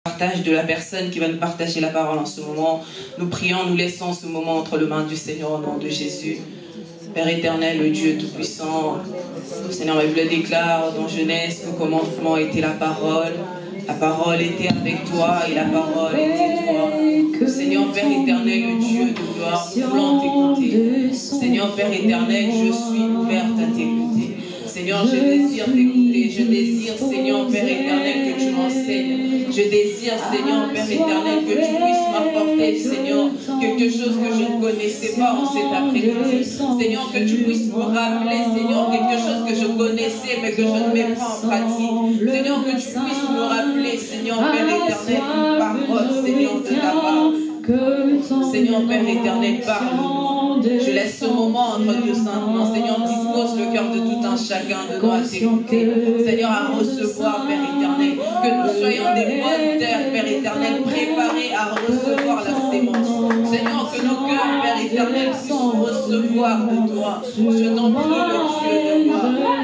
Partage de la personne qui va nous partager la parole en ce moment. Nous prions, nous laissons ce moment entre les mains du Seigneur au nom de Jésus. Père éternel, le Dieu Tout-Puissant, le Seigneur, la Bible déclare dans Genèse, au commencement était la parole. La parole était avec toi et la parole était toi. Seigneur, Père éternel, le Dieu de gloire, nous voulons t'écouter. Seigneur, Père éternel, je suis ouverte à t'écouter. Seigneur, je désire t'écouter. Je désire, Seigneur, Père éternel, que tu m'enseignes. Je désire, Seigneur, Père éternel, que tu puisses m'apporter, Seigneur, quelque chose que je ne connaissais pas en cet après-midi. Seigneur, que tu puisses me rappeler, Seigneur, quelque chose que je connaissais, mais que je ne mets pas en pratique. Seigneur, que tu puisses me rappeler, Seigneur, Père éternel, une parole, Seigneur, de ta part. Seigneur, Père éternel, parle. Je laisse ce moment entre deux saintes mains. Seigneur, dispose le cœur de tout un chacun de nous à t'écouter. Seigneur, à recevoir, Père éternel. Que nous soyons des bonnes terres, Père éternel, préparés à recevoir la sémence. Seigneur, que nos cœurs, Père éternel, puissent recevoir de toi. Je t'en prie, le Dieu de gloire.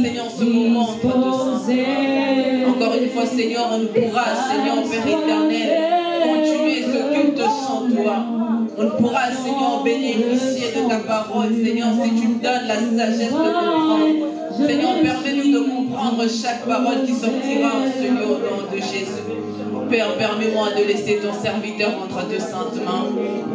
Seigneur, ce moment entre deux saintes mains. Encore une fois, Seigneur, on ne pourra, Seigneur, Père éternel, continuer ce culte sans toi. On ne pourra, Seigneur, bénéficier de ta parole, Seigneur, si tu me donnes la sagesse de comprendre. Seigneur, permets-nous de comprendre chaque parole qui sortira en ce lieu au nom de Jésus. Père, permets-moi de laisser ton serviteur entre deux saintes mains.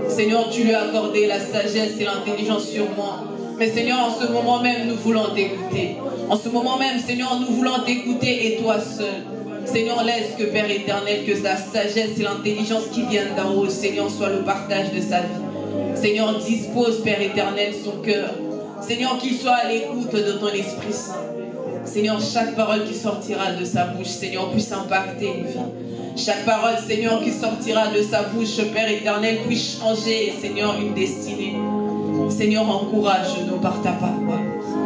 Seigneur, tu lui as accordé la sagesse et l'intelligence sur moi. Mais Seigneur, en ce moment même, nous voulons t'écouter. En ce moment même, Seigneur, nous voulons t'écouter et toi seul. Seigneur, laisse que, Père éternel, que la sagesse et l'intelligence qui viennent d'en haut, Seigneur, soit le partage de sa vie. Seigneur, dispose, Père éternel, son cœur. Seigneur, qu'il soit à l'écoute de ton Esprit Saint. Seigneur, chaque parole qui sortira de sa bouche, Seigneur, puisse impacter une vie. Chaque parole, Seigneur, qui sortira de sa bouche, Père éternel, puisse changer, Seigneur, une destinée. Seigneur, encourage-nous par ta parole.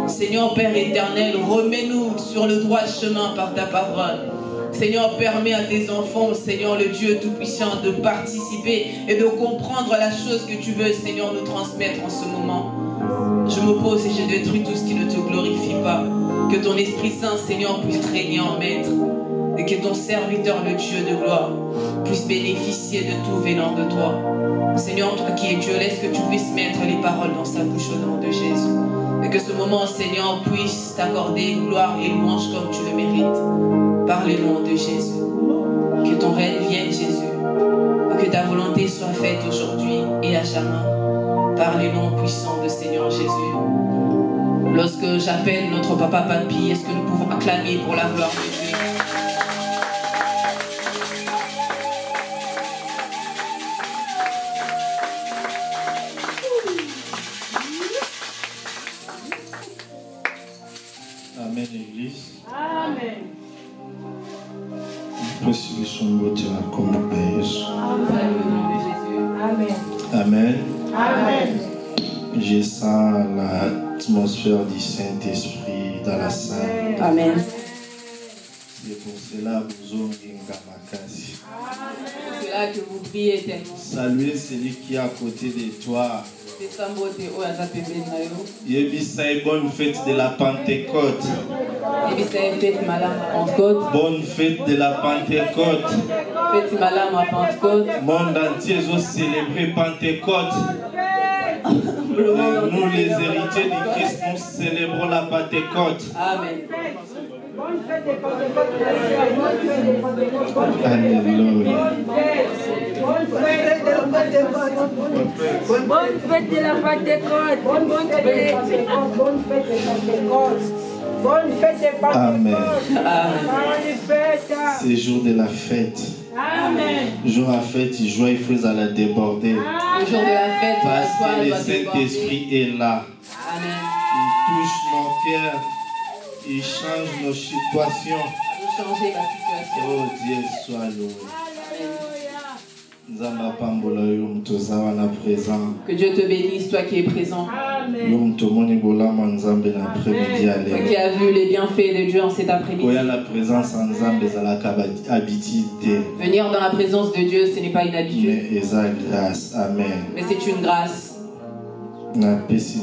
Seigneur, Père éternel, remets-nous sur le droit chemin par ta parole. Seigneur, permets à tes enfants, Seigneur, le Dieu Tout-Puissant, de participer et de comprendre la chose que tu veux, Seigneur, nous transmettre en ce moment. Je me pose et je détruis tout ce qui ne te glorifie pas. Que ton Esprit Saint, Seigneur, puisse régner en maître. Et que ton serviteur, le Dieu de gloire, puisse bénéficier de tout venant de toi. Seigneur, toi qui es Dieu, laisse que tu puisses mettre les paroles dans sa bouche au nom de Jésus. Et que ce moment, Seigneur, puisse t'accorder gloire et louange comme tu le mérites. Par le nom de Jésus. Que ton règne vienne, Jésus. Que ta volonté soit faite aujourd'hui et à jamais. Par le nom puissant de Seigneur Jésus. Lorsque j'appelle notre Papa Papy, est-ce que nous pouvons acclamer pour la gloire de Dieu? Amen, Église. Amen. Amen. Amen. Je sens l'atmosphère du Saint-Esprit dans la salle. Amen. C'est pour cela que vous avez Makasi. C'est là que vous priez tellement. Saluez celui qui est à côté de toi. Bonne fête de la Pentecôte. Bonne fête de la Pentecôte. Monde entier a célébré Pentecôte. Nous, les héritiers du Christ, nous célébrons la Pentecôte. Amen. Alléluia. Bonne fête de la Pentecôte. Bonne fête. Bonne fête de Pentecôte. Bonne fête de Pentecôte. Amen. C'est jour de la fête. Amen. Jour à fête, joyeux à la déborder. Le jour de la fête, parce que le doit Saint-Esprit est là. Amen. Il touche nos cœurs. Il change nos situations. Vous changez la situation. Oh Dieu, sois loué. Que Dieu te bénisse, toi qui es présent. Amen. Toi qui as vu les bienfaits de Dieu en cet après-midi. Venir dans la présence de Dieu, ce n'est pas une habitude. Mais c'est une grâce. Merci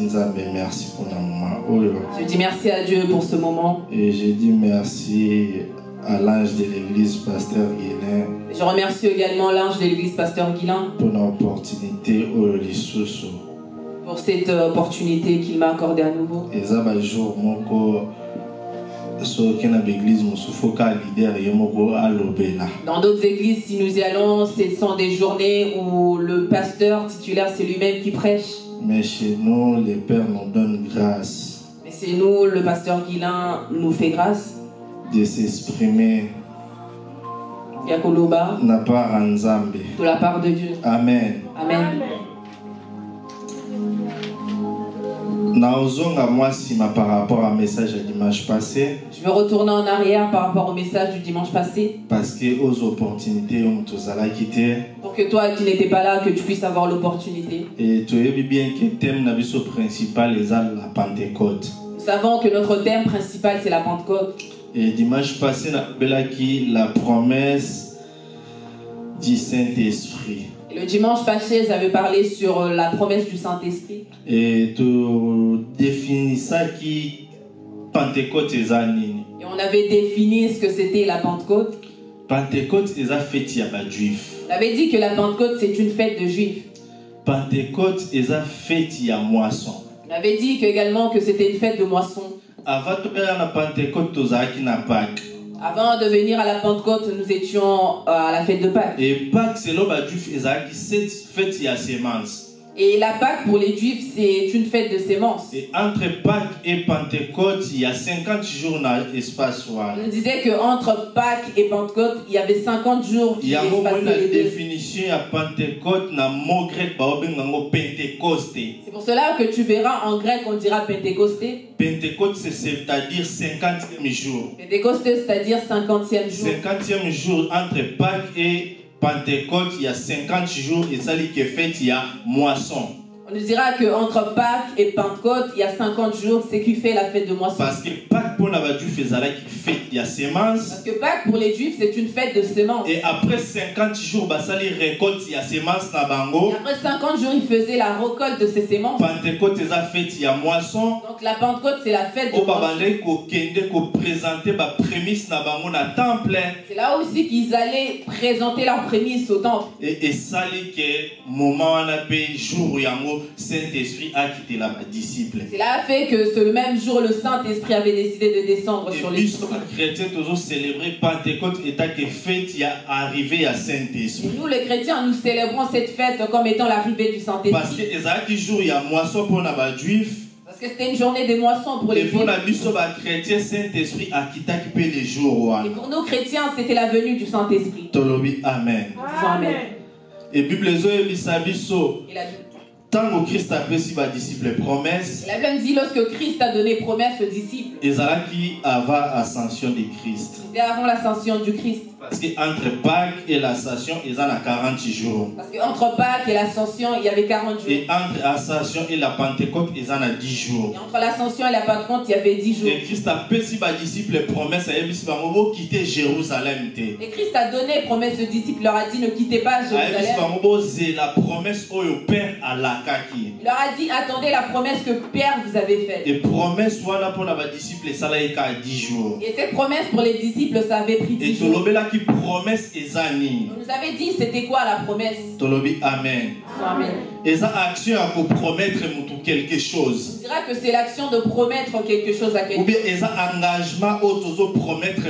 pour le moment. Je dis merci à Dieu pour ce moment. Et je dis merci à l'ange de l'église, Pasteur Guilain, Je remercie également l'ange de l'église, Pasteur Guilain, pour l'opportunité au Lisusu. pour cette opportunité qu'il m'a accordée à nouveau. Et ça, un jour, moko, soki na l'église, musufoka leader yemoko alobela. Dans d'autres églises, si nous y allons, ce sont des journées où le pasteur titulaire, c'est lui-même qui prêche. Mais chez nous, le Père nous donne grâce Mais c'est nous, le pasteur Guilain, nous fait grâce. de s'exprimer Yakoloba, na part Nzambe. de la part de Dieu. Amen. Amen. Naozonga moi sima par rapport à message à dimanche passé Je vais retourner en arrière par rapport au message du dimanche passé. parce que aux opportunités on tozala quitté Pour que toi qui n'étais pas là, que tu puisses avoir l'opportunité. et tu es bien que thème na biso principal est la Pentecôte. Nous savons que notre thème principal, c'est la Pentecôte. Et dimanche passé na belaki la promesse du Saint-Esprit. Et le dimanche passé, j'avais parlé sur la promesse du Saint-Esprit. Et tu définis ça qui Pentecôte est nini. Et on avait défini ce que c'était la Pentecôte. Pentecôte est fête ya ba juif. On avait dit que la Pentecôte, c'est une fête de Juifs. Pentecôte est fête ya moisson. On avait dit également que c'était une fête de moisson. Avant de faire la Pentecôte, tozalaki na Pâques. Avant de venir à la Pentecôte, nous étions à la fête de Pâques. Et Pâques, c'est là ba juif ezalaki cette fête ya semence. Et la Pâques pour les Juifs, c'est une fête de sémence. Et entre Pâques et Pentecôte, il y a 50 jours dans l'espace. On disait qu'entre Pâques et Pentecôte, il y avait 50 jours Il qui y a espacent la les deux. définition à Pentecôte dans le mot grec Pentecôte. C'est pour cela que tu verras en grec, on dira Pentecosté. Pentecôte, c'est-à-dire 50e jour. Pentecosté, c'est-à-dire 50e jour. 50e jour entre Pâques et Pentecôte, il y a 50 jours et ça qui est fait, il y a moisson. On nous dira qu'entre Pâques et Pentecôte, il y a 50 jours, c'est qui fait la fête de moisson. Parce que Pâques pour la Juif qui fait, il y a semence. Parce que Pâques pour les Juifs, c'est une fête de sémence. Et après 50 jours, ça les récolte, il y a semence na bango. Et après 50 jours, ils faisaient la récolte de ces sémences. Pentecôte est fait, il y a moisson. Donc la Pentecôte, c'est la fête de Au moisson. babandé ko kende ko présenter ba prémisse na bango na temple. C'est là aussi qu'ils allaient présenter leurs prémices au temple. Et ça li que moment on a payé jour yango Saint-Esprit a quitté la disciple. Cela a fait que le même jour, le Saint-Esprit avait décidé de descendre sur les Et disciples. puis les chrétiens toujours célébrer Pentecôte état que fête y a arrivé à Et Saint-Esprit. nous, les chrétiens, nous célébrons cette fête comme étant l'arrivée du Parce que Saint-Esprit. ezaki jour il y a moisson pour na ba juif. Parce que c'était une journée de moisson pour les Et pour Juifs. la biso ba chrétien Saint-Esprit a quitté les jours Et wana. pour nous, chrétiens, c'était la venue du Saint-Esprit. Tolobi amen. Disons Amen. Et Bible zo ebisa biso Et la tant que Christ a fait si ba disciple promesse. La Bible dit lorsque Christ a donné promesse aux disciples, Ezalaki avant l'ascension de Christ. c'était avant l'ascension du Christ. Parce qu'entre Pâques et l'ascension, ils ont 40 jours. Parce qu'entre Pâques et l'ascension, il y avait 40 jours. Et entre l'ascension et la Pentecôte, ils ont 10 jours. Et entre l'ascension et la Pentecôte, il y avait 10 jours. Et Christ a fait si les disciples promesse à eux quitter Jérusalem. Et Christ a donné promesse aux disciples, leur a dit ne quittez pas Jérusalem. C'est la promesse au Père à la kaki. Il leur a dit attendez la promesse que Père vous avait faite. Et promesse voilà pour les disciples, ça l'a été à 10 jours. Et cette promesse pour les disciples, ça avait pris 10 jours. Qui promesse ezani. On nous avait dit c'était quoi la promesse. Tolobi amen. Amen. Et ça action à promettre quelque chose. On dira que c'est l'action de promettre quelque chose à Ou quelqu'un. bien ça engagement au promettre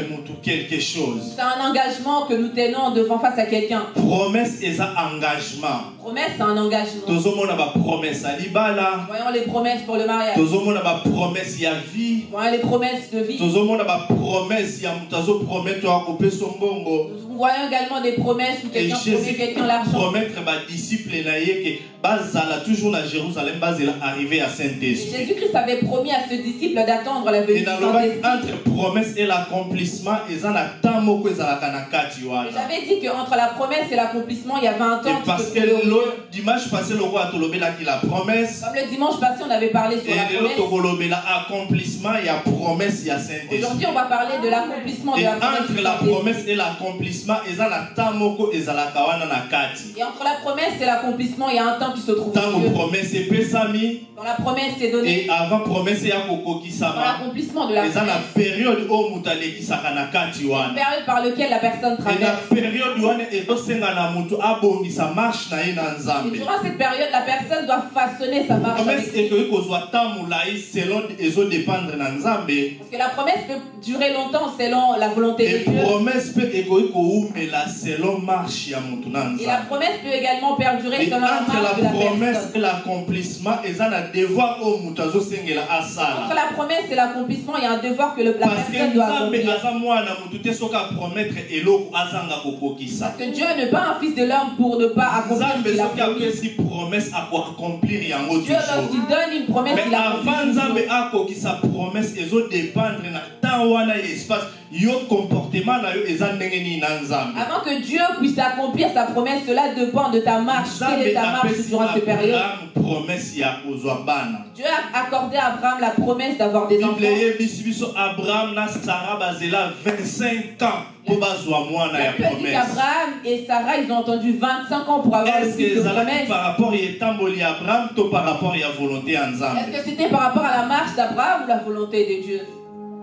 quelque chose. C'est un engagement que nous tenons devant face à quelqu'un. Promesse et ça engagement. Promesse, c'est un engagement. Tozo mona ba promesse à libala. Voyons les promesses pour le mariage. Tozo mona ba promesse ya vie. Voyons les promesses de vie. Tozo mona ba promesse ya mutazo promettre à couper son bongo. Nous voyons également des promesses où Et quelqu'un promet quelqu'un l'argent. promettre ba disciple na ye que bazala toujours à Jérusalem bazela arriver à Saint-Esprit. Jésus-Christ avait promis à ce disciple d'attendre la venue Et du dans le Saint-Esprit. entre promesse et l'accomplissement, ils ont la temps moko ezalaka na kati wana. J'avais dit qu'entre la promesse et l'accomplissement, il y avait un temps. Et parce que l'autre dimanche passé, le roi a tolobé là qui la promesse. Comme le dimanche passé, on avait parlé sur la Et l'autre promesse. tolobé là accomplissement, il y a promesse, il y a Saint-Esprit. Aujourd'hui, on va parler de l'accomplissement de Et la promesse. entre du la Saint-Esprit. promesse et l'accomplissement eza na tamoko ezalaka wana na kati. Et entre la promesse et l'accomplissement, il y a un temps qui se trouve. Tango promesse epesami. Quand la promesse est donnée. Et avant promesse ya Dans kokokisama. l'accomplissement de la Eza na promesse. période o mutalekisaka na kati wana. Une période par laquelle la personne Et na traverse. période wana ezosenga na mutu abongisa marche na ye na Et Nzambe. durant cette période, la personne doit façonner sa marche avec Promesse Christ. ekoki kozwa temps mulai selon ezo dépendre na Nzambe. Parce que la promesse peut durer longtemps selon la volonté Et de Dieu. promesse peut ekoki koumela selon marche ya mutu na Et la Nzambe. promesse peut également perdurer Et selon la entre marche de la la promesse personne. et l'accomplissement, eza na devoir o mutu azosengela Entre asala. la promesse et l'accomplissement, il y a un devoir que la Parce que personne doit Nzambe accomplir. aza mwana mutu te soki apromettre eloko azanga kokokisa. Parce que Dieu n'est pas un fils de l'homme pour ne pas accomplir ce Nzambe qu'il a soki promis. apesi promesse akoaccomplir yango Dieu, toujours. lorsqu'il donne une promesse, Mais il avant accomplit. Nzambe akokisa promesse ezodépendre na temps wana ya espace yo comportement na yo eza ndenge nini na Nzambe. Avant que Dieu puisse accomplir sa promesse, cela dépend de ta marche. Quelle est Nzambe ta marche apesi durant cette période? Abraham promesse ya kozwa bana. Dieu a accordé à Abraham la promesse d'avoir des enfants. Bible yebisi biso Abraham na Sarah bazela 25 ans po bazwa mwana La ya Bible dit promesse. qu'Abraham et Sarah, ils ont attendu 25 ans pour avoir le Est-ce que fils de ezalaki promesse. par rapport ya etamboli ya Abraham to par rapport ya volonté ya Nzambe? Est-ce que c'était par rapport à la marche d'Abraham ou la volonté de Dieu?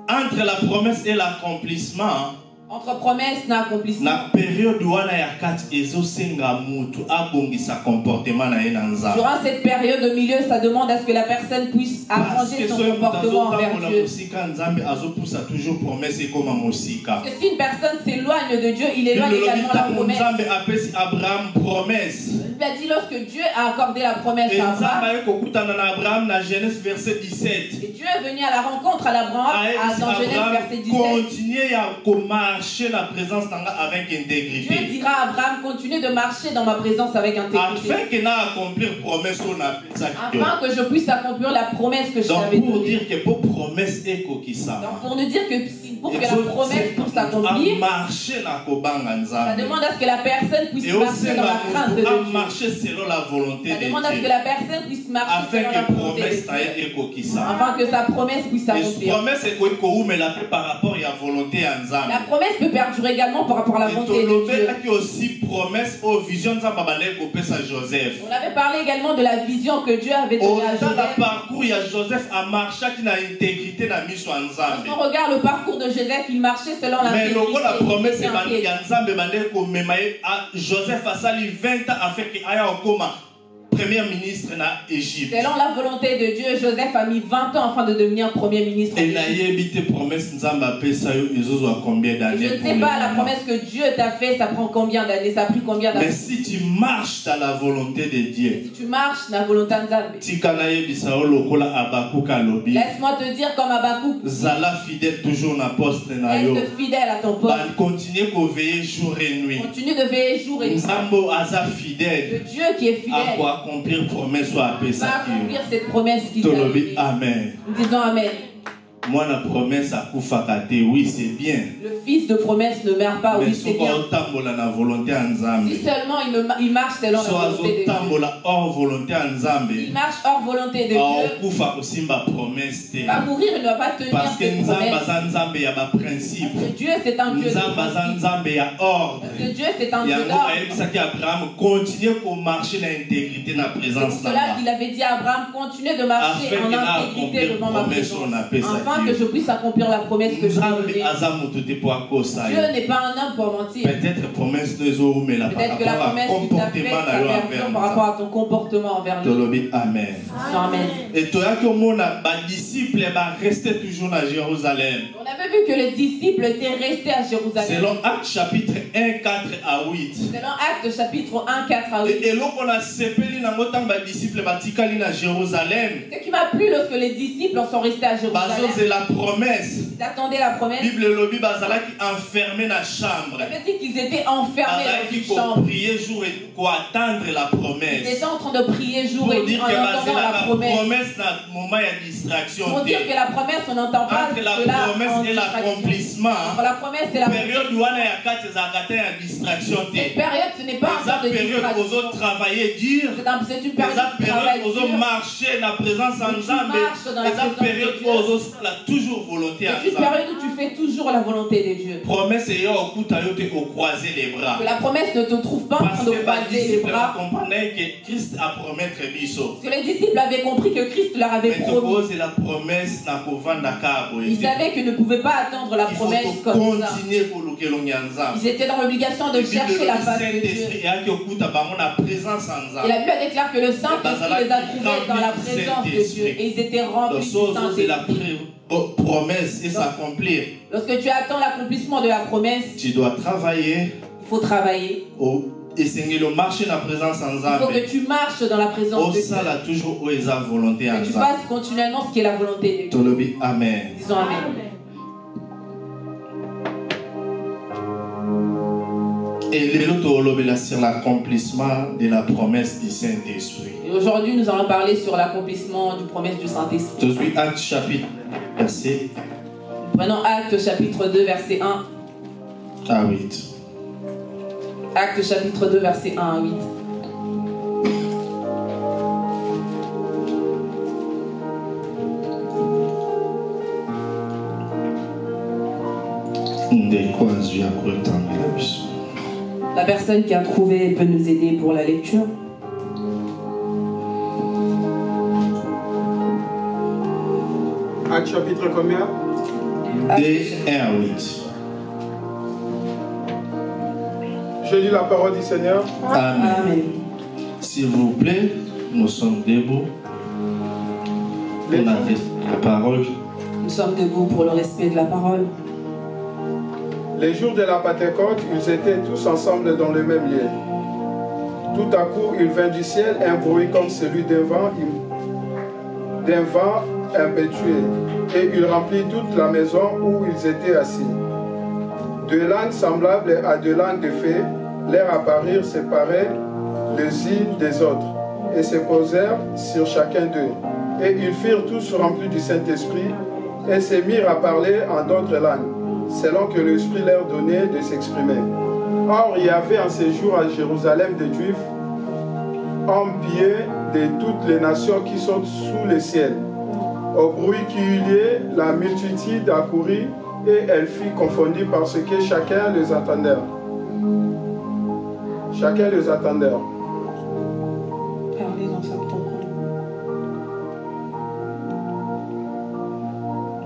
Entre la promesse et l'accomplissement, Entre promesse et accomplissement. na période wana ya kati ezosenga mutu abongisa comportement na ye na Nzambe. Durant cette période au milieu, ça demande à ce que la personne puisse Parce arranger que son soki comportement envers azotambola Dieu. mosika Nzambe azopusa toujours promesse ekoma mosika. Parce que si une personne s'éloigne de Dieu, il éloigne Bible également la lobi promesse. Nzambe apesi Abraham promesse. Il a dit lorsque Dieu a accordé la promesse Et à Nzambe Abraham, aye kokutana na Abraham na Genèse verset 17. et Dieu est venu à la rencontre à l'Abraham Ayebisi dans Genèse Abraham verset 17. continuer ya komarcher na présence nanga avec Dieu intégrité. dira à Abraham, continue de marcher dans ma présence avec intégrité. Afin que na accomplir promesse on apesaki yo. Afin que je puisse accomplir la promesse que je Donc t'avais pour donnée. dire que pour promesse ekokisama. Donc pour nous dire que pour que la promesse puisse s'accomplir, marcher na kobanga ça Nzambe. demande à ce que la personne puisse Et marcher aussi dans la crainte de à Dieu. marcher selon la volonté Ça de demande à ce que Dieu. la personne puisse marcher Afin selon la que volonté de promesse na Dieu. ye ekokisama. Afin que sa promesse puisse Et s'accomplir. promesse ekoki koumela pe par rapport ya volonté ya Nzambe. La promesse peut perdurer également par rapport à la Et volonté de Dieu. tolobelaki aussi promesse aux visions Nzambe abandaki kopesa Joseph. On avait parlé également de la vision que Dieu avait donnée à Dans le Joseph. parcours, il y a Joseph a marché qui n'a intégrité dans miso Nzambe. Lorsqu'on regarde le parcours de Joseph, il marchait selon Mais l'intégrité. la promesse Il était entier. ya Nzambe bande ko memaye a Joseph a sali 20 ans afin que aya okoma premier ministre na Égypte. Selon la volonté de Dieu, Joseph a mis 20 ans afin de devenir premier ministre. Et na yebite promesse Nzambe apesa yo ezozo combien Je d'années? ne sais pas, la promesse que Dieu t'a fait, ça prend combien d'années? Ça a pris combien Mais d'années? si tu marches dans la volonté de Dieu, Si tu marches dans la volonté de Nzambe, tika na yebisa o lokola Abakuka lobi. laisse-moi te dire comme Habakkuk, Zala fidèle toujours na poste na yo. reste fidèle à ton poste. Ba continuer ko veiller jour et nuit. Continue de veiller jour et nuit. Nzambo aza fidèle. Le Dieu qui est À fidèle quoi accomplir promesse soit va apesa accomplir cette promesse qu'il t'a Tolobi donnée. amen. Nous disons Amen. Moi la promesse à kufakate, oui c'est bien. Le fils de promesse ne meurt pas, Mais oui c'est si bien. tambola na volonté en Nzambe. Si seulement il marche selon la So volonté de Dieu. tambola hors volonté en Il Nzambe. marche hors volonté de Dieu. Kufa kosimba promesse te. Il va mourir, il ne va pas tenir Parce que ses Nzambe promesses. aza Nzambe ya ba principe. Parce que Dieu c'est un Dieu de Nzambe aza principe. Nzambe ya ordre. Parce que Dieu c'est un Dieu Yango d'ordre. ayebisaki Abraham continue ko marcher na intégrité na C'est présence pour na cela nga. qu'il avait dit à Abraham, continue de marcher Afin en qu'il a intégrité accompli devant ma promesse, présence. on appelle ça Afin Dieu. que je puisse accomplir la promesse que je t'ai Nzambe donnée. aza moto te po akosa yo. Dieu n'est pas un homme pour mentir. Peut-être promesse no ezorumela par Peut-être que la rapport à promesse qu'il t'a faite, comportement ça na yo perdure envers par rapport à ton comportement envers lui. Tolobi amen. Amen. Et toyaki omona badisciple bareste toujours na Jérusalem. On avait vu que les disciples étaient restés à Jérusalem. Selon Actes chapitre 1, 4 à 8. Selon Actes chapitre 1, 4 à 8. Et eloko na sepeli nango ntango badisciple batikali na Jérusalem. Ce qui m'a plu lorsque les disciples sont restés à Jérusalem, Bazozela promesse. ils attendaient la promesse. Bible lobi bazalaki enfermé na chambre. Ça veut dire qu'ils étaient enfermés dans Bazalaki une ko chambre. prier jour et ko attendre la Ils promesse. étaient en train de prier jour Pour et nuit dire en que entendant la la promesse. promesse na moment ya distraction. Pour dire que la promesse, on n'entend pas Entre la cela promesse en et distraction. l'accomplissement, Entre la promesse et la période wana ya kati ezalaka te ya distraction Cette te. période, ce n'est pas un temps de distraction. travailler dur. C'est une période de travail dur. Marcher dans la présence en Nzambe. C'est période où toujours volonté en C'est une période où tu fais toujours la volonté de Dieu. Promesse est au croiser les bras. Que la promesse ne te trouve pas en train de croiser les bras. Comprenez que Christ a promis biso. Parce que les disciples avaient compris que Christ leur avait promis. La promesse n'a qu'au vent d'accord. Ils savaient qu'ils ne pouvaient pas attendre la promesse comme ça. Ils étaient dans l'obligation de chercher la face de Dieu. Et la Bible déclare que le Saint-Esprit les a trouvés dans la présence de Dieu. Et ils étaient remplis du Saint-Esprit. Promesse et s'accomplir. Lorsque tu attends l'accomplissement de la promesse, tu dois travailler. Il faut travailler. Et il faut que tu marches dans la présence de Dieu. Que tu fasses continuellement ce qui est la volonté de Dieu. Amen. Disons Amen. Et l'autre sur l'accomplissement de la promesse du Saint-Esprit. Et aujourd'hui, nous allons parler sur l'accomplissement du promesse du Saint-Esprit. Acte chapitre verset. Prenons Acte chapitre 2 verset 1 à 8. Acte chapitre 2 verset 1 à 8. La personne qui a trouvé peut nous aider pour la lecture. Acte chapitre combien? 2, 1 à 8. Je lis la parole du Seigneur. Amen. Amen. S'il vous plaît, nous sommes debout. On a la parole. Nous sommes debout pour le respect de la parole. Les jours de la Pentecôte, ils étaient tous ensemble dans le même lieu. Tout à coup, il vint du ciel un bruit comme celui d'un vent impétueux, et il remplit toute la maison où ils étaient assis. Deux langues semblables à deux langues de feu leur apparurent séparées les unes des autres, et se posèrent sur chacun d'eux. Et ils furent tous remplis du Saint-Esprit, et se mirent à parler en d'autres langues, selon que l'Esprit leur donnait de s'exprimer. Or, il y avait en ce jour à Jérusalem des Juifs, hommes pieux de toutes les nations qui sont sous le ciel. Au bruit qui eut lieu, la multitude accourut et elle fut confondue parce que chacun les attendait. Chacun les attendait. Parler dans sa propre langue.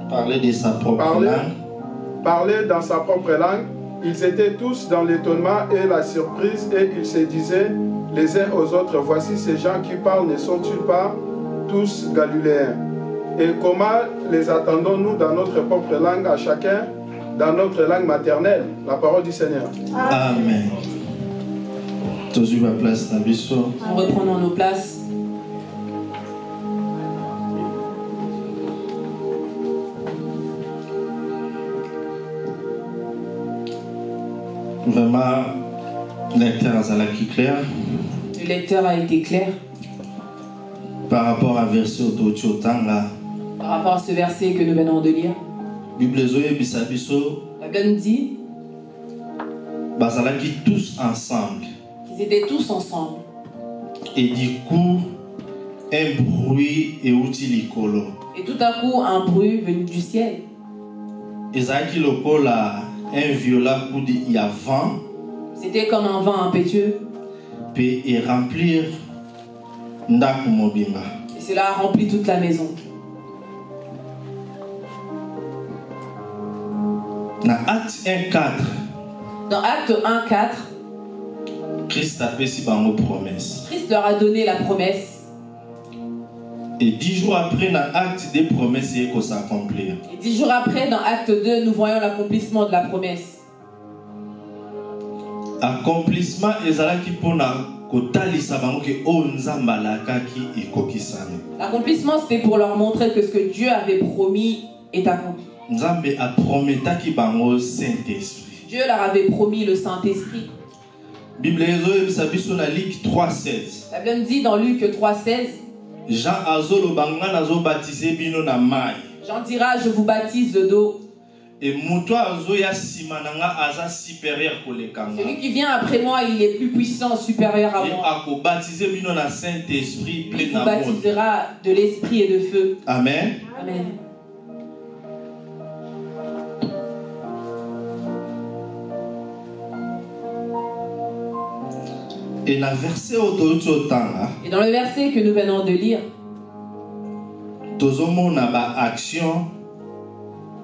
Parler de sa propre langue. Parler dans sa propre langue. Ils étaient tous dans l'étonnement et la surprise et ils se disaient les uns aux autres, voici ces gens qui parlent, ne sont-ils pas tous galiléens? Et comment les attendons-nous dans notre propre langue à chacun, dans notre langue maternelle? La parole du Seigneur. Amen. En reprenant nos places. Vraiment, le lecteur a été clair. Par rapport à verset par rapport à ce verset que nous venons de lire. La Bible nous dit tous ensemble. Qu'ils étaient tous ensemble. Et du coup, un bruit est utile. Et tout à coup, un bruit venu du ciel. Un violent coup de vent. C'était comme un vent impétueux. Et remplir et cela a rempli toute la maison. Dans Acte 1:4. Dans Acte 1:4. Christ a fait si promesse. Christ leur a donné la promesse. Et 10 jours après, dans Acte des promesses, il faut s'accomplir. Et 10 jours après, dans Acte 2, nous voyons l'accomplissement de la promesse. Accomplissement ezalaki pona kotalisa bango ke o nzamba lakaki ekokisana. L'accomplissement c'était pour leur montrer que ce que Dieu avait promis est accompli. Nzambe a prometaki bango Saint-Esprit. Dieu leur avait promis le Saint-Esprit. Bible ezobisa biso na Luc 3:16. La Bible dit dans Luc 3:16. Jean azolo banga nazo baptiser bino na mai. Jean dira je vous baptise d'eau. Et mutua zoya simananga aza supérieur kolekanga. Celui qui vient après moi, il est plus puissant, supérieur à Et moi. ako baptiser bino na Saint-Esprit Il plein vous d'amour. baptisera de l'esprit et de feu. Amen. Amen. Et la verset autotanga. Et dans le verset que nous venons de lire, Tozomona ba action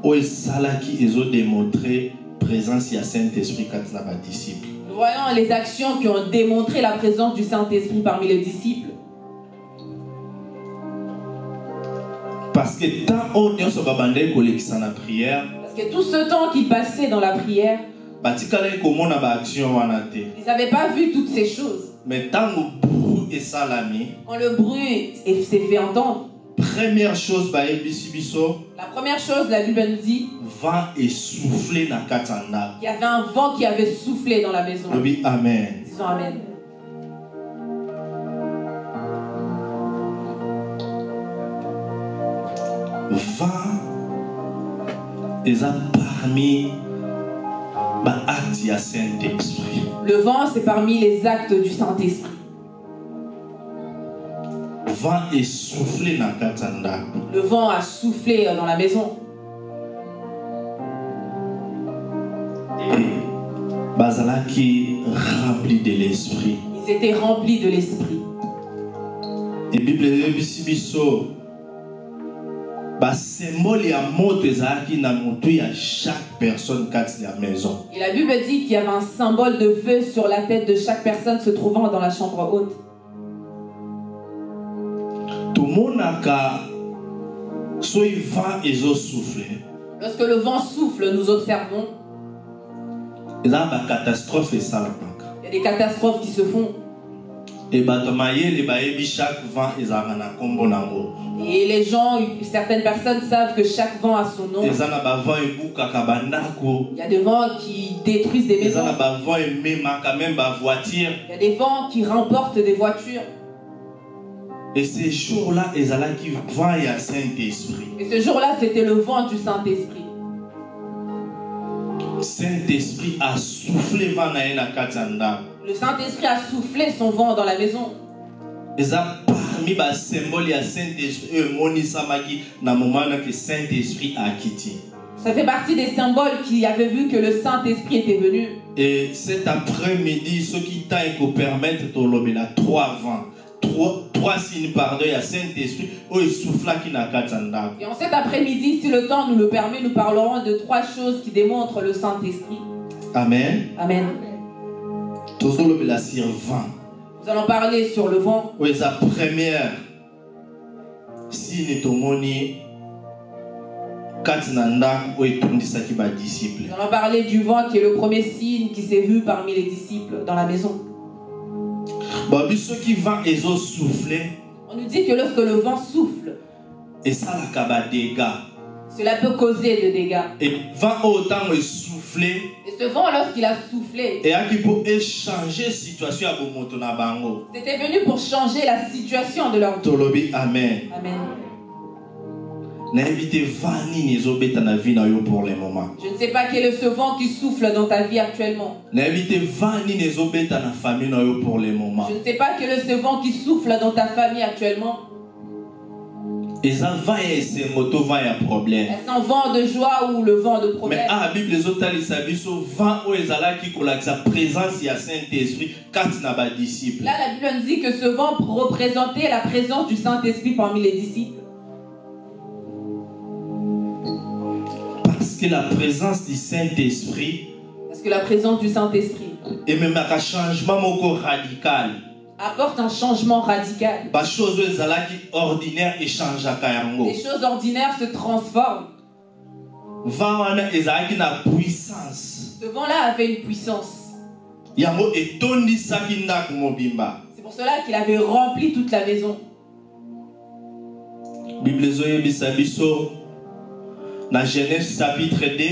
o esalaki ezo démontrer présence ya Saint-Esprit kati na ba disciples. nous voyons les actions qui ont démontré la présence du Saint-Esprit parmi les disciples. Parce que tant on nyonso babandai kolekisa na prière, Parce que tout ce temps qu'ils passaient dans la prière, batikala komona ba action wana te. ils n'avaient pas vu toutes ces choses. Mais tango buru esalami, Quand le bruit s'est fait entendre, première chose ba yebisi biso, la première chose, la Bible nous dit vent essoufflé na katanda. qu'il y avait un vent qui avait soufflé dans la maison. Oui, amen. Disons Amen. Vent eza parmi ba acte ya Saint-Esprit. Le vent, c'est parmi les actes du Saint-Esprit. Vent essoufflé na katanda. Le vent a soufflé dans la maison. Et bazalaki rempli de l'esprit. Ils étaient remplis de l'Esprit. Et Bible yebisi biso ba symbole ya moto ezalaki na motu ya chaque personne kati ya maison. Et la Bible dit qu'il y avait un symbole de feu sur la tête de chaque personne se trouvant dans la chambre haute. Tomonaka soi vent ezo souffler. Lorsque le vent souffle, nous observons, Là ba catastrophe esalaka. il y a des catastrophes qui se font. Et bato mayele bayebi chaque vent ezalaka na kombo nango. Et les gens, certaines personnes savent que chaque vent a son nom. Ezana ba vent ebukaka bandako. Il y a des vents qui détruisent des maisons. Ezana ba vent ememaka même ba voiture. Il y a des vents qui remportent des voitures. Et ces jours-là ezalaki vent ya Saint-Esprit. Et ce jour-là, c'était le vent du Saint-Esprit. Saint-Esprit a soufflé vent na ye na kati ya ndako. Le Saint-Esprit a soufflé son vent dans la maison. Eza parmi ba symbole ya Saint-Esprit emonisamaki na moment que Saint-Esprit a quitté. Ça fait partie des symboles qui avaient vu que le Saint-Esprit était venu. Et cet après-midi, ce qui t'a permettre de lobela trois vents, trois signes pardon, il y a Saint-Esprit, où il souffle qui n'a qu'à t'endar. Et en cet après-midi, si le temps nous le permet, nous parlerons de trois choses qui démontrent le Saint-Esprit. Amen. Amen. Toujours lobela sur vent. Nous allons parler sur le vent. Oui, la première signe tomoni katinanda où est tout qui va disciple. Nous allons parler du vent qui est le premier signe qui s'est vu parmi les disciples dans la maison. Bon, ceux qui vont et souffler. On nous dit que lorsque le vent souffle, et ça la kaba dégâts. Cela peut causer des dégâts. Et vent autant souffler. Et ce vent, lorsqu'il a soufflé, et qui peut échanger situation à Bomotona Bango. C'était venu pour changer la situation de leur vie. Tolobi amen. Amen. N'invitez vani nezobeta na vie na yo pour le moment. Je ne sais pas quel est ce vent qui souffle dans ta vie actuellement. N'invitez vani nezobeta na famille na yo pour le moment. Je ne sais pas quel est ce vent qui souffle dans ta famille actuellement. Et ça va et c'est moto va y a problème. Est-ce un vent de joie ou le vent de problème? Mais la Bible les autres les sabiso vent ou ezala qui colla sa présence y a Saint-Esprit quand na ba disciples. Là la Bible nous dit que ce vent représentait la présence du Saint-Esprit parmi les disciples. Parce que la présence du Saint-Esprit, parce que la présence du Saint-Esprit et même un changement moko radical apporte un changement radical. Ba choses qui ordinaire et change à kayango. Les choses ordinaires se transforment. Vana ezaki na puissance. Ce vent-là avait une puissance. Yango etondi saki ndak mobimba. C'est pour cela qu'il avait rempli toute la maison. Bible zoyebisa biso na Genèse chapitre 2.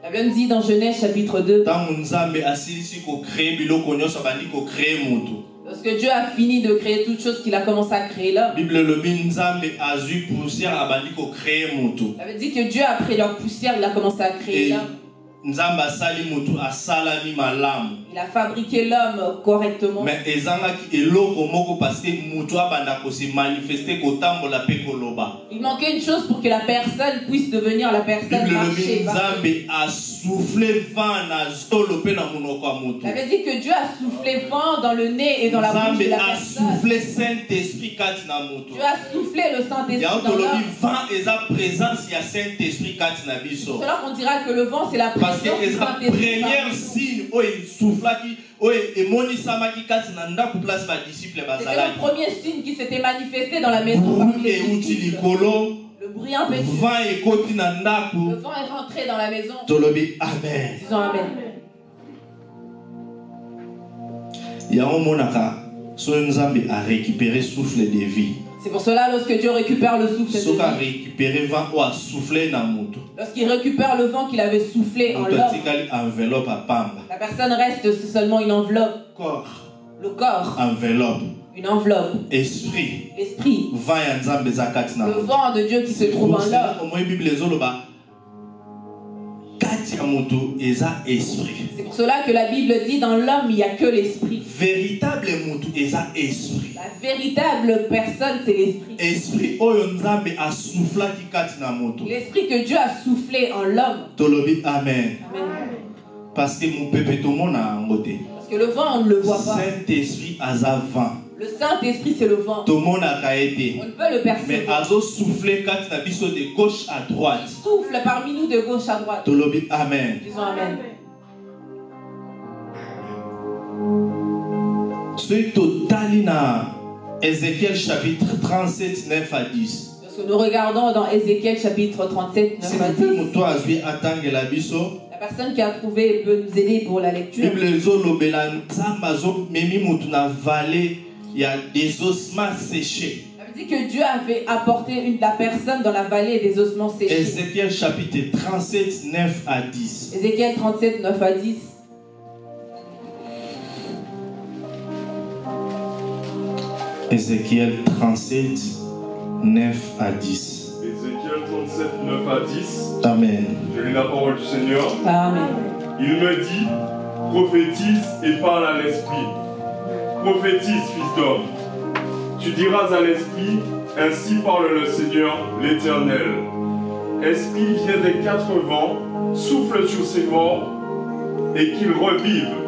La Bible dit dans Genèse chapitre 2. Tant nzambe asilisi ko créer biloko nyonso bandi ko créer mutu. Lorsque Dieu a fini de créer toutes choses, qu'il a commencé à créer l'homme. Bible le nzambe azui poussière abandi ko créer mutu. Ça veut dire que Dieu a pris leur poussière, il a commencé à créer l'homme. Nzamba asali mutu asalami malamu. Il a fabriqué l'homme correctement. Mais ezangaki eloko moko parce que mutu abanda ko se manifester ko tambola pe ko loba. Il manquait une chose pour que la personne puisse devenir la personne marchée. Nzambe a soufflé vent na zolo pe na munoko mutu. Ça veut dire que Dieu a soufflé vent dans le nez et dans la bouche de la personne. Nzambe a soufflé Saint-Esprit kati na mutu. Dieu a soufflé le Saint-Esprit dans l'homme. Vent est la présence ya Saint-Esprit kati na biso. C'est là qu'on dira que le vent c'est la présence. Parce que la première signe où il souffle qui c'est le premier signe qui s'était manifesté dans la maison. Le bruit impétueux. Le vent est rentré dans la maison. Amen. Disons Amen. A récupéré souffle de vie. C'est pour cela lorsque Dieu récupère le souffle de vie. Lorsqu'il récupère le vent qu'il avait soufflé en l'homme, la personne reste seulement une enveloppe. Le corps. Enveloppe. Une enveloppe. Esprit. L'esprit. Le vent de Dieu qui se trouve en l'homme. C'est pour cela que la Bible dit dans l'homme il n'y a que l'esprit. Véritable esprit. La véritable personne c'est l'esprit. L'esprit que Dieu a soufflé en l'homme. Amen. Parce que mon peuple tout le monde a un côté. Parce que le vent on ne le voit pas. Saint-Esprit a vent. Le Saint-Esprit c'est le vent. Tout le monde a été. On ne peut le percevoir. Mais Azo souffler quand de gauche à droite. Il souffle parmi nous de gauche à droite. Amen. Disons Amen. C'est total dans Ézéchiel chapitre 37, 9 à 10. Lorsque nous regardons dans Ézéchiel chapitre 37, 9 à 10. La personne qui a trouvé peut nous aider pour la lecture. Il y a des ossements séchés. Ça veut dire que Dieu avait apporté la personne dans la vallée des ossements séchés. Ézéchiel chapitre 37, 9 à 10. Ézéchiel 37, 9 à 10. Ézéchiel 37, 9 à 10. Ézéchiel 37, 9 à 10. Amen. Je lis la parole du Seigneur. Amen. Il me dit, prophétise et parle à l'esprit. Prophétise, fils d'homme. Tu diras à l'esprit, ainsi parle le Seigneur, l'Éternel. Esprit vient des quatre vents, souffle sur ces morts, et qu'ils revivent.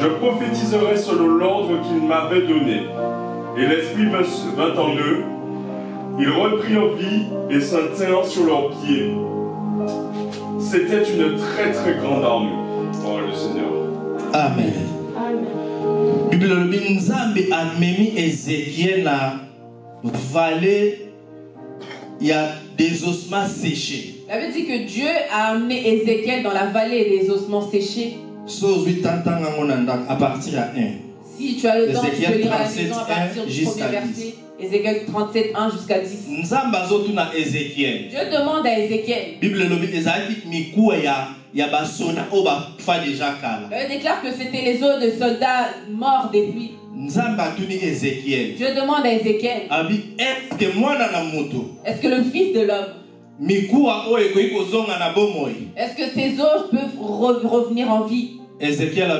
Je prophétiserai selon l'ordre qu'il m'avait donné. Et l'Esprit me vint en eux. Ils reprirent vie et se tinrent sur leurs pieds. C'était une très très grande armée. Parole du Seigneur. Amen. Bible le Nzambe a mis Ézéchiel na vallée, il y a des ossements séchés. Ça veut dire que Dieu a amené Ézéchiel dans la vallée des ossements séchés. À partir à 1. Si tu as le temps, tu peux lire à la 37, maison à partir du premier verset. Ézéchiel 37, 1 jusqu'à 10. Dieu demande à Ézéchiel. Bible déclare que c'était les os de soldats morts depuis. Dieu demande à Ézéchiel. Est-ce que le fils de l'homme, est-ce que ces os peuvent revenir en vie? Ézéchiel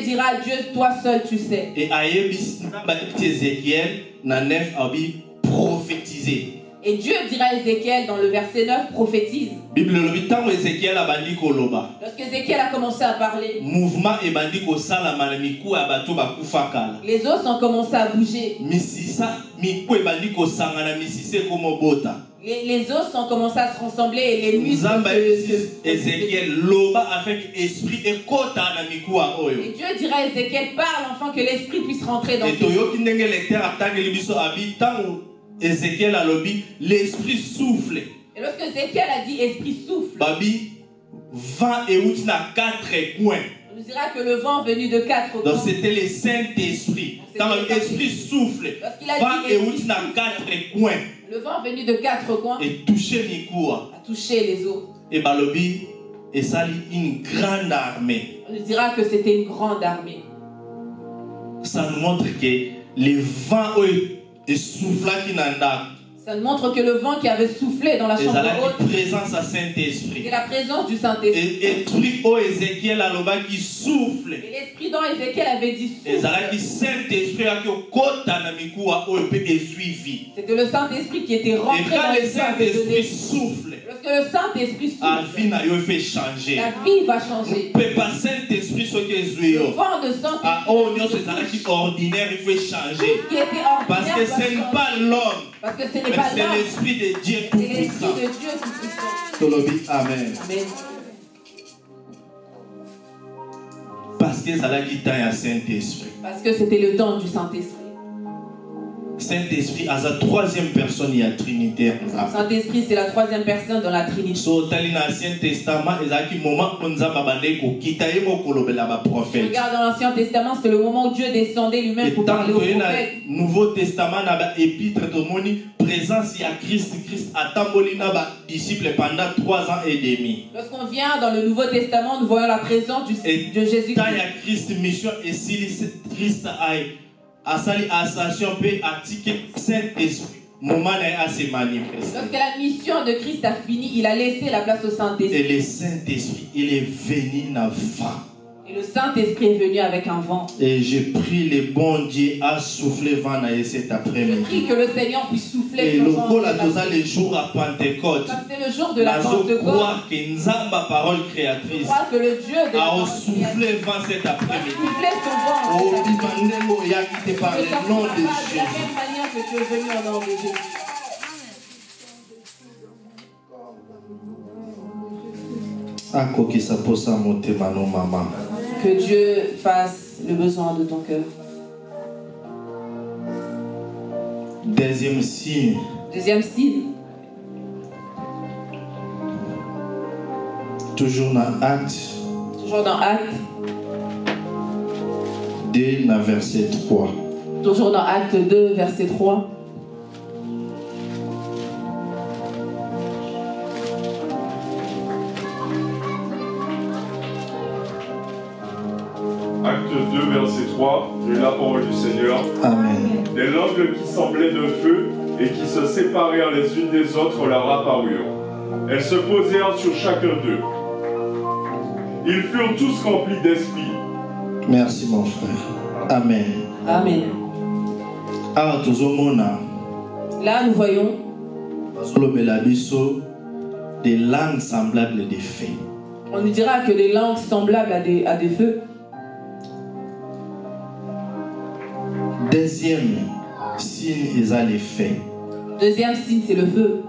dira, Dieu, toi seul tu sais. Et Ézéchiel na 9 prophétiser. Et Dieu dira à Ézéchiel dans le verset 9, prophétise. Lorsque Ézéchiel a commencé à parler, les os ont commencé à bouger. Les os ont commencé à se ressembler et les muscles. Ézéchiel loba avec esprit et kota na mikua oyo. Et Dieu dira à Ézéchiel, parle enfin que l'esprit puisse rentrer dans tes Ézéchiel a lobby, l'esprit souffle. Et lorsque Ézéchiel a dit esprit souffle, Babi, vent et out na 4 coins. On nous dira que le vent venu de 4 coins. Donc c'était le Saint-Esprit. Quand l'esprit souffle, vent et out na 4 coins. Le vent venu de 4 coins et touché Nikoua. A touché les eaux. Et Balobi, et ça une grande armée. On nous dira que c'était une grande armée. Ça nous montre que les vents et souffle qui n'ont Ça nous montre que le vent qui avait soufflé dans la chambre haute, présence à Saint-Esprit. c'est la présence du Saint-Esprit. Et truc au Ézéchiel aloba qui souffle. Et l'esprit dans Ézéchiel avait dit Et ça souffle. qui Saint-Esprit a que kota na mikuwa o est suivi. C'était le Saint-Esprit qui était rentré Et quand dans le les Saint-Esprit souffle, lorsque le Saint-Esprit la souffle, vie n'a eu fait changer. la vie va changer. Peut pas Saint-Esprit ce qui est Le joué. vent de Saint-Esprit Ah, oh, non, c'est ça qui est ordinaire, il faut changer. qui était ordinaire Parce que va ce n'est changer. pas l'homme, Parce que ce n'est mais pas c'est l'homme, l'Esprit de Dieu c'est l'Esprit tout-puissant. de Dieu tout-puissant. Tolobi, Amen. Amen. Parce que ça a dit temps à Saint-Esprit. Parce que c'était le temps du Saint-Esprit. Saint-Esprit, à sa troisième personne, il y a Trinitaire. Saint-Esprit, c'est la troisième personne dans la Trinité. So, dans l'Ancien Testament, il y a un moment où on a prophète. Regarde dans l'Ancien Testament, c'était le moment où Dieu descendait lui-même Et pour tant parler aux que dans prophètes. le Nouveau Testament, il y a épître de mon présence, il y a Christ a tambolé disciple pendant 3 ans et demi. Lorsqu'on vient dans le Nouveau Testament, nous voyons la présence de Jésus-Christ. Quand il y a Christ mission et si Christ a sali association peut attirer Saint-Esprit, moment à se manifester. Lorsque la mission de Christ a fini, il a laissé la place au Saint-Esprit. Et le Saint-Esprit, il est venu dans vent. Et le Saint-Esprit est venu avec un vent. Et je prie le bon Dieu à souffler vent dans cet Je après-midi. prie que le Seigneur puisse souffler Et son le vent. col à tous les jours à Pentecôte. Comme c'est le jour de la Nous Pentecôte, croire que Nzamba parole je créatrice crois que le Dieu de la a parole soufflé vent cet va après-midi. souffler son vent. Oh, Bibandengo Yakite par Que ça le nom soit de de la Jésus. même manière que tu es venu au nom de Jésus. Akoki sa posa motema no mama. Que Dieu fasse le besoin de ton cœur. Deuxième signe, Deuxième signe, toujours dans Acte toujours dans Acte, 2, dans verset 3. toujours dans Acte 2, verset 3. Acte 2, verset 3, de la parole du Seigneur. Amen. Des langues qui semblaient de feu et qui se séparèrent les unes des autres leur apparurent. Elles se posèrent sur chacun d'eux. Ils furent tous remplis d'esprit. Merci mon frère. Amen. Amen. Alors, tozomona Là, nous voyons bazolobela biso des langues semblables des feux. on nous dira que les langues semblables à des feux. Deuxième signe, ils ont les faits. Deuxième signe, c'est le feu.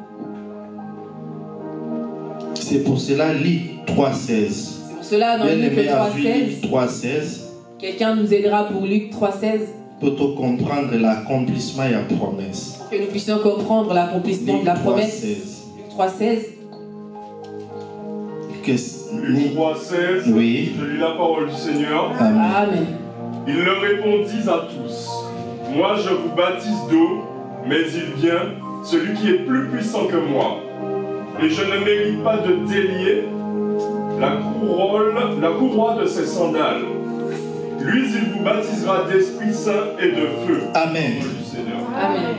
C'est pour cela, lit 3.16. C'est pour cela, dans Bien Luc aimé, à 3.16, 3.16, quelqu'un nous aidera pour Luc 3.16, pour comprendre l'accomplissement et la promesse. pour que nous puissions comprendre l'accomplissement de la promesse. Luc 3.16. Luc 3,16, Oui. je lis la parole du Seigneur. Amen. Amen. Il leur répondit à tous, moi je vous baptise d'eau, mais il vient, celui qui est plus puissant que moi. Et je ne mérite pas de délier la courroie de ses sandales. Lui, il vous baptisera d'Esprit Saint et de feu. Amen. Parole du Seigneur. Amen.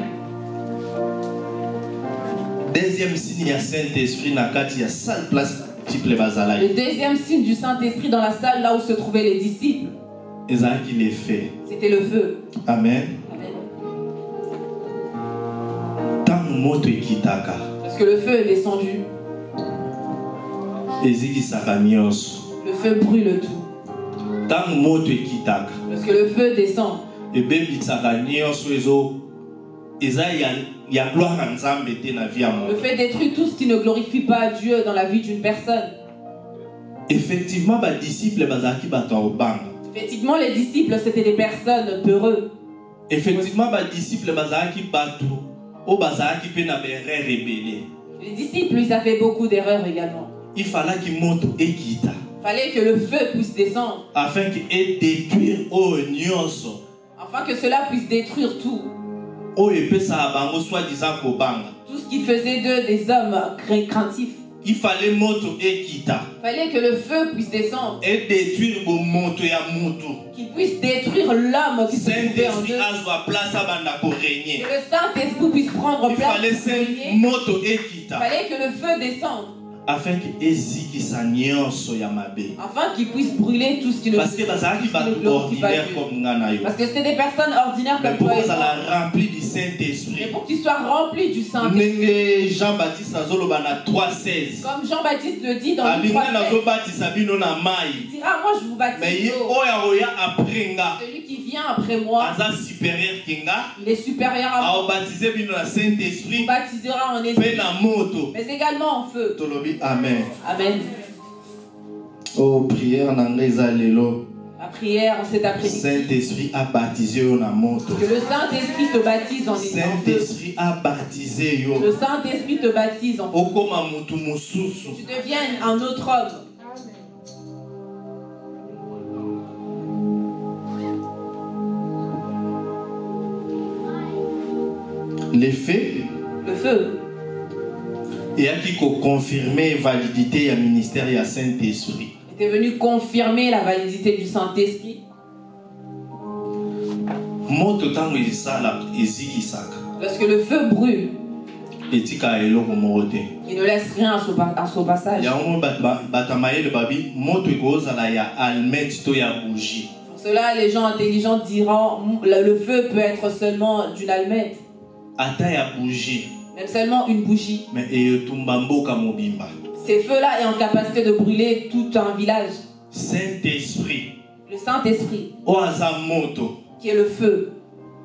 Deuxième signe, il y a Saint-Esprit, il y a salle place, type les bazalaï. Le deuxième signe du Saint-Esprit dans la salle là où se trouvaient les disciples, Et ça qui les fait. c'était le feu. Amen. Amen. Tant moto kitaka. Parce que le feu est descendu, Eziki sakanyos. le feu brûle tout. Tant moto kitaka. Parce que le feu descend. Et baby sakanyos ezo. Eza ya gloire en Nzambe te na vie à moi. Le feu détruit tout ce qui ne glorifie pas Dieu dans la vie d'une personne. Effectivement, les disciples bazaki bato obanga. Effectivement, les disciples, c'était des personnes peureux. Effectivement, les disciples bazaki bato o bazaki pe na bere rebelle. Les disciples, ils avaient beaucoup d'erreurs également. Il fallait qu'ils montent ekita Il fallait que le feu puisse descendre, afin qu'il détruire au nyonso. afin que cela puisse détruire tout. O epesa bango soi-disant kobanga. Tout ce qui faisait d'eux des hommes craintifs. il fallait moto ekita. Il fallait que le feu puisse descendre. Et détruire le moto ya mutu. Qu'il puisse détruire l'homme qui se trouvait en Saint-Esprit eux. azwa place abanda ko régner. Que le Saint-Esprit puisse prendre Il place. fallait Il moto ekita. fallait que le feu descende. Afin que ezikisa nyonso ya mabe. Afin qu'il puisse brûler tout ce qui ne Parce que bazalaki bato ordinaire comme ngana yo. Parce que c'était des personnes ordinaires Mais comme pour toi et que ça moi. la rempli du Mais Saint-Esprit. pour qu'ils soient remplis du Saint-Esprit. Ndenge Jean-Baptiste azoloba na 3:16. Comme Jean-Baptiste le dit dans le Alinga 3:16. nazobatisa bino na mai. Il dira, moi je vous Mais baptise ye d'eau. oya oya après nga. Celui qui vient après moi, Aza supérieur kenga. il est supérieur à moi. Aobatize bino na Il Saint-Esprit. vous baptisera en Pe esprit, na moto. mais également en feu. Tolobi amen. Amen. Oh prière nanga eza lelo. La prière en cet après-midi. Saint-Esprit a baptisé yo na moto. Que le Saint-Esprit te baptise en feu. Saint-Esprit a baptisé yo. Que le Saint-Esprit te baptise en feu. Okoma mutu mususu. Tu deviennes un autre homme. Les faits Le feu et qui confirmer validité ya ministère ya Saint-Esprit. était venu confirmer la validité du Saint-Esprit. Moto tango ezala ezikisaka. Lorsque le feu brûle, Etika eloko moko te. il ne laisse rien à son passage. Yango batamayele babi moto ekozala ya almet to ya bougie. Pour cela, les gens intelligents diront le feu peut être seulement d'une allumette, Ata ya bougie. même seulement une bougie. Mais eyotumba mboka mobimba. Ces feux-là est en capacité de brûler tout un village. Saint-Esprit. Le Saint-Esprit, Oaza moto. qui est le feu,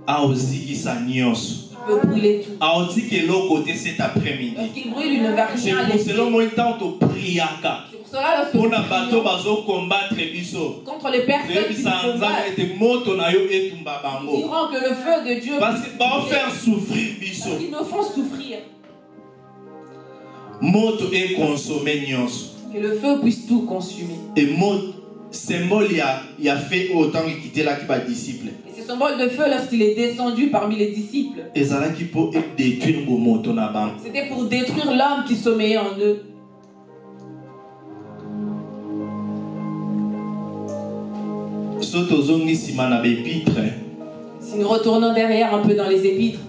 Aozikisa nyonso. peut brûler tout. Aotiki eloko te cet après-midi. Lorsqu'il brûle, il ne va C'est rien pour laisser. cela moi tant to priaka. C'est pour cela lorsque Pour nous na bato prions bazo combattre biso. contre les personnes qui nous Nzambe combattent, ete moto na yo etumba bango. diront que le feu de Dieu Parce que va faire souffrir biso. ils nous font souffrir. Moto est consommé nyonso. Que le feu puisse tout consumer. Et moto symbole y a fait autant qu'il quittait là qui va disciple. Et ce symbole de feu, lorsqu'il est descendu parmi les disciples, Et ça là qui peut détruire le moto na bango. c'était pour détruire l'homme qui sommeillait en eux. Soto zongi sima na bepitre. Si nous retournons derrière un peu dans les épîtres,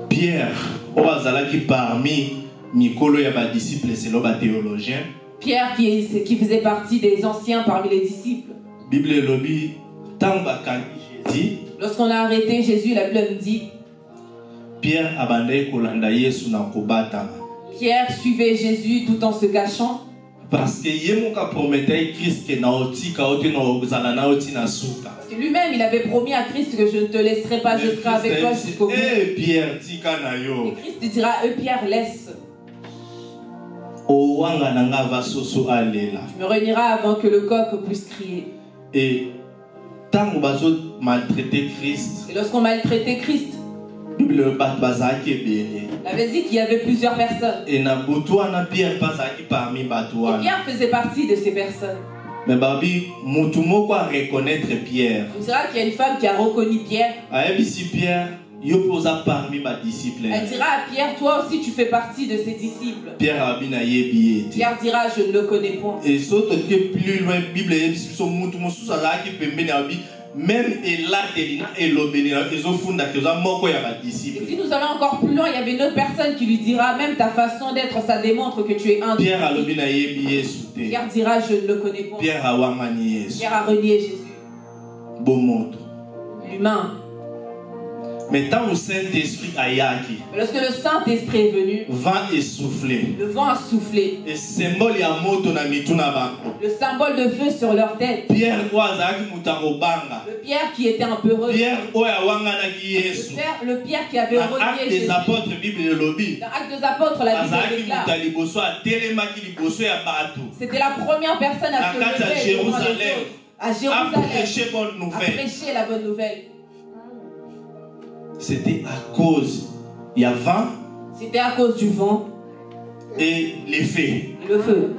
Pierre, oazala qui parmi mikolo ya ba disciples selon ba théologien. Pierre qui faisait partie des anciens parmi les disciples, Bible lobi tamba kangi Jésus. lorsqu'on a arrêté Jésus, la Bible dit, Pierre abandai kolanda Yesu na kobata. Pierre suivait Jésus tout en se cachant, Parce que yemoka promettait Christ que na otika ote na ozala na oti na suka. parce que lui-même il avait promis à Christ que je ne te laisserai pas, je serai avec toi jusqu'au bout. Eh Pierre tika na yo. Et Christ dira, Pierre, laisse, Owanga nanga va soso alela. tu me réuniras avant que le coq puisse crier. Et tango bazo maltraiter Christ. Et lorsqu'on maltraitait Christ, Bible bazaki ebele. il avait dit qu'il y avait plusieurs personnes. Et na butu na Pierre bazaki parmi Et batuana. Pierre faisait partie de ces personnes. Mais babi mutu moko a reconnaître Pierre. On dira qu'il y a une femme qui a reconnu Pierre. Ayebi Pierre yo posa parmi ba disciples. Elle dira à Pierre, toi aussi tu fais partie de ses disciples. Pierre abina yebi ete. Pierre dira, je ne le connais point. Et surtout que plus loin Bible so mutu mususu azaki pembeni abi même elateli na elobeli na ezofunda ke za moko ya ba Et disciples. si nous allons encore plus loin, il y avait une autre personne qui lui dira, même ta façon d'être, ça démontre que tu es un. Pierre alobi na yebi Yesu te. Pierre dira, je ne le connais point. Pierre awangani Yesu. Pierre a renié Jésus, Bomoto. l'humain. Mais tant le Saint-Esprit ayaki, Mais lorsque le Saint-Esprit est venu, vent essoufflé. le vent a soufflé, Et symbole ya moto na mituna bango. le symbole de feu sur leur tête. Pierre oazaki mutarobanga. Le Pierre qui était un peu heureux. Pierre oya wangana ki Yesu. Le Pierre qui avait Dans renié Actes Jésus. des apôtres Bible lobi. Dans Actes des apôtres, la Bible Azaki déclare. muta liboso atelemaki liboso ya bato. C'était la première personne à se Dans Actes à lever devant les Jérusalem. autres. À A Jérusalem. prêcher bonne À nouvelle. prêcher la bonne nouvelle. C'était à cause il y a vent C'était à cause du vent et les faits. et le feu.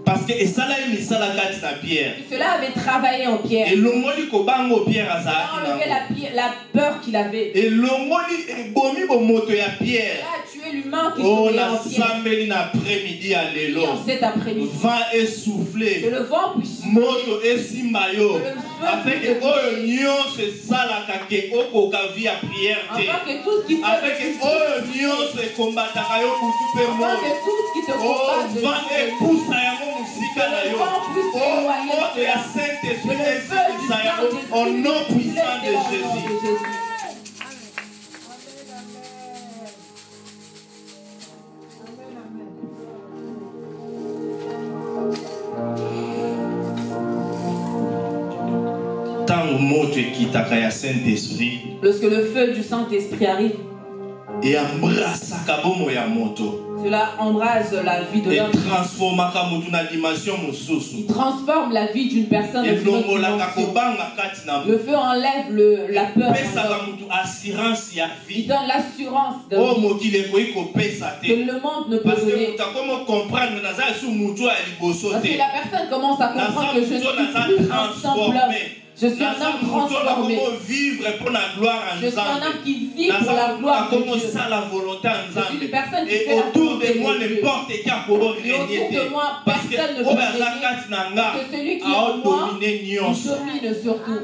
Parce que esala misala kati na Pierre. Et cela avait travaillé en Pierre. Et longoli kobango Pierre Ça a enlevé azaki. la peur qu'il avait. Et longoli ebomi bo moto ya Il Pierre. a tué fait l'humain qui Oh, se met la en pièce. sambeli l'après-midi à l'élo. En cet après-midi. Vent essoufflé. Que le vent puisse Moto esimbayo. Que le feu Avec puisse que union c'est ça la kake okoka via prière. afin que tout ce qui te Avec que union c'est combattre kayo kutu pe mo. afin que tout ce qui te Oh, combat de vent epousa yango musika na yo. Oh, moto ya Saint-Esprit esipisa yango au nom puissant de Jésus. Lorsque le feu du Saint-Esprit arrive, cela embrase la vie de l'homme. Il transforme la vie d'une personne dans une autre dimension. Le feu enlève la peur. Il donne l'assurance que le monde ne peut donner. Parce que la personne commence à comprendre que je ne suis plus un simple homme. Je suis un homme transformé. Je suis un homme qui vit pour la gloire de Dieu. Je suis une personne qui fait la volonté de Dieu. Et autour de moi, personne ne peut régner. Parce que celui qui est en moi, il domine surtout.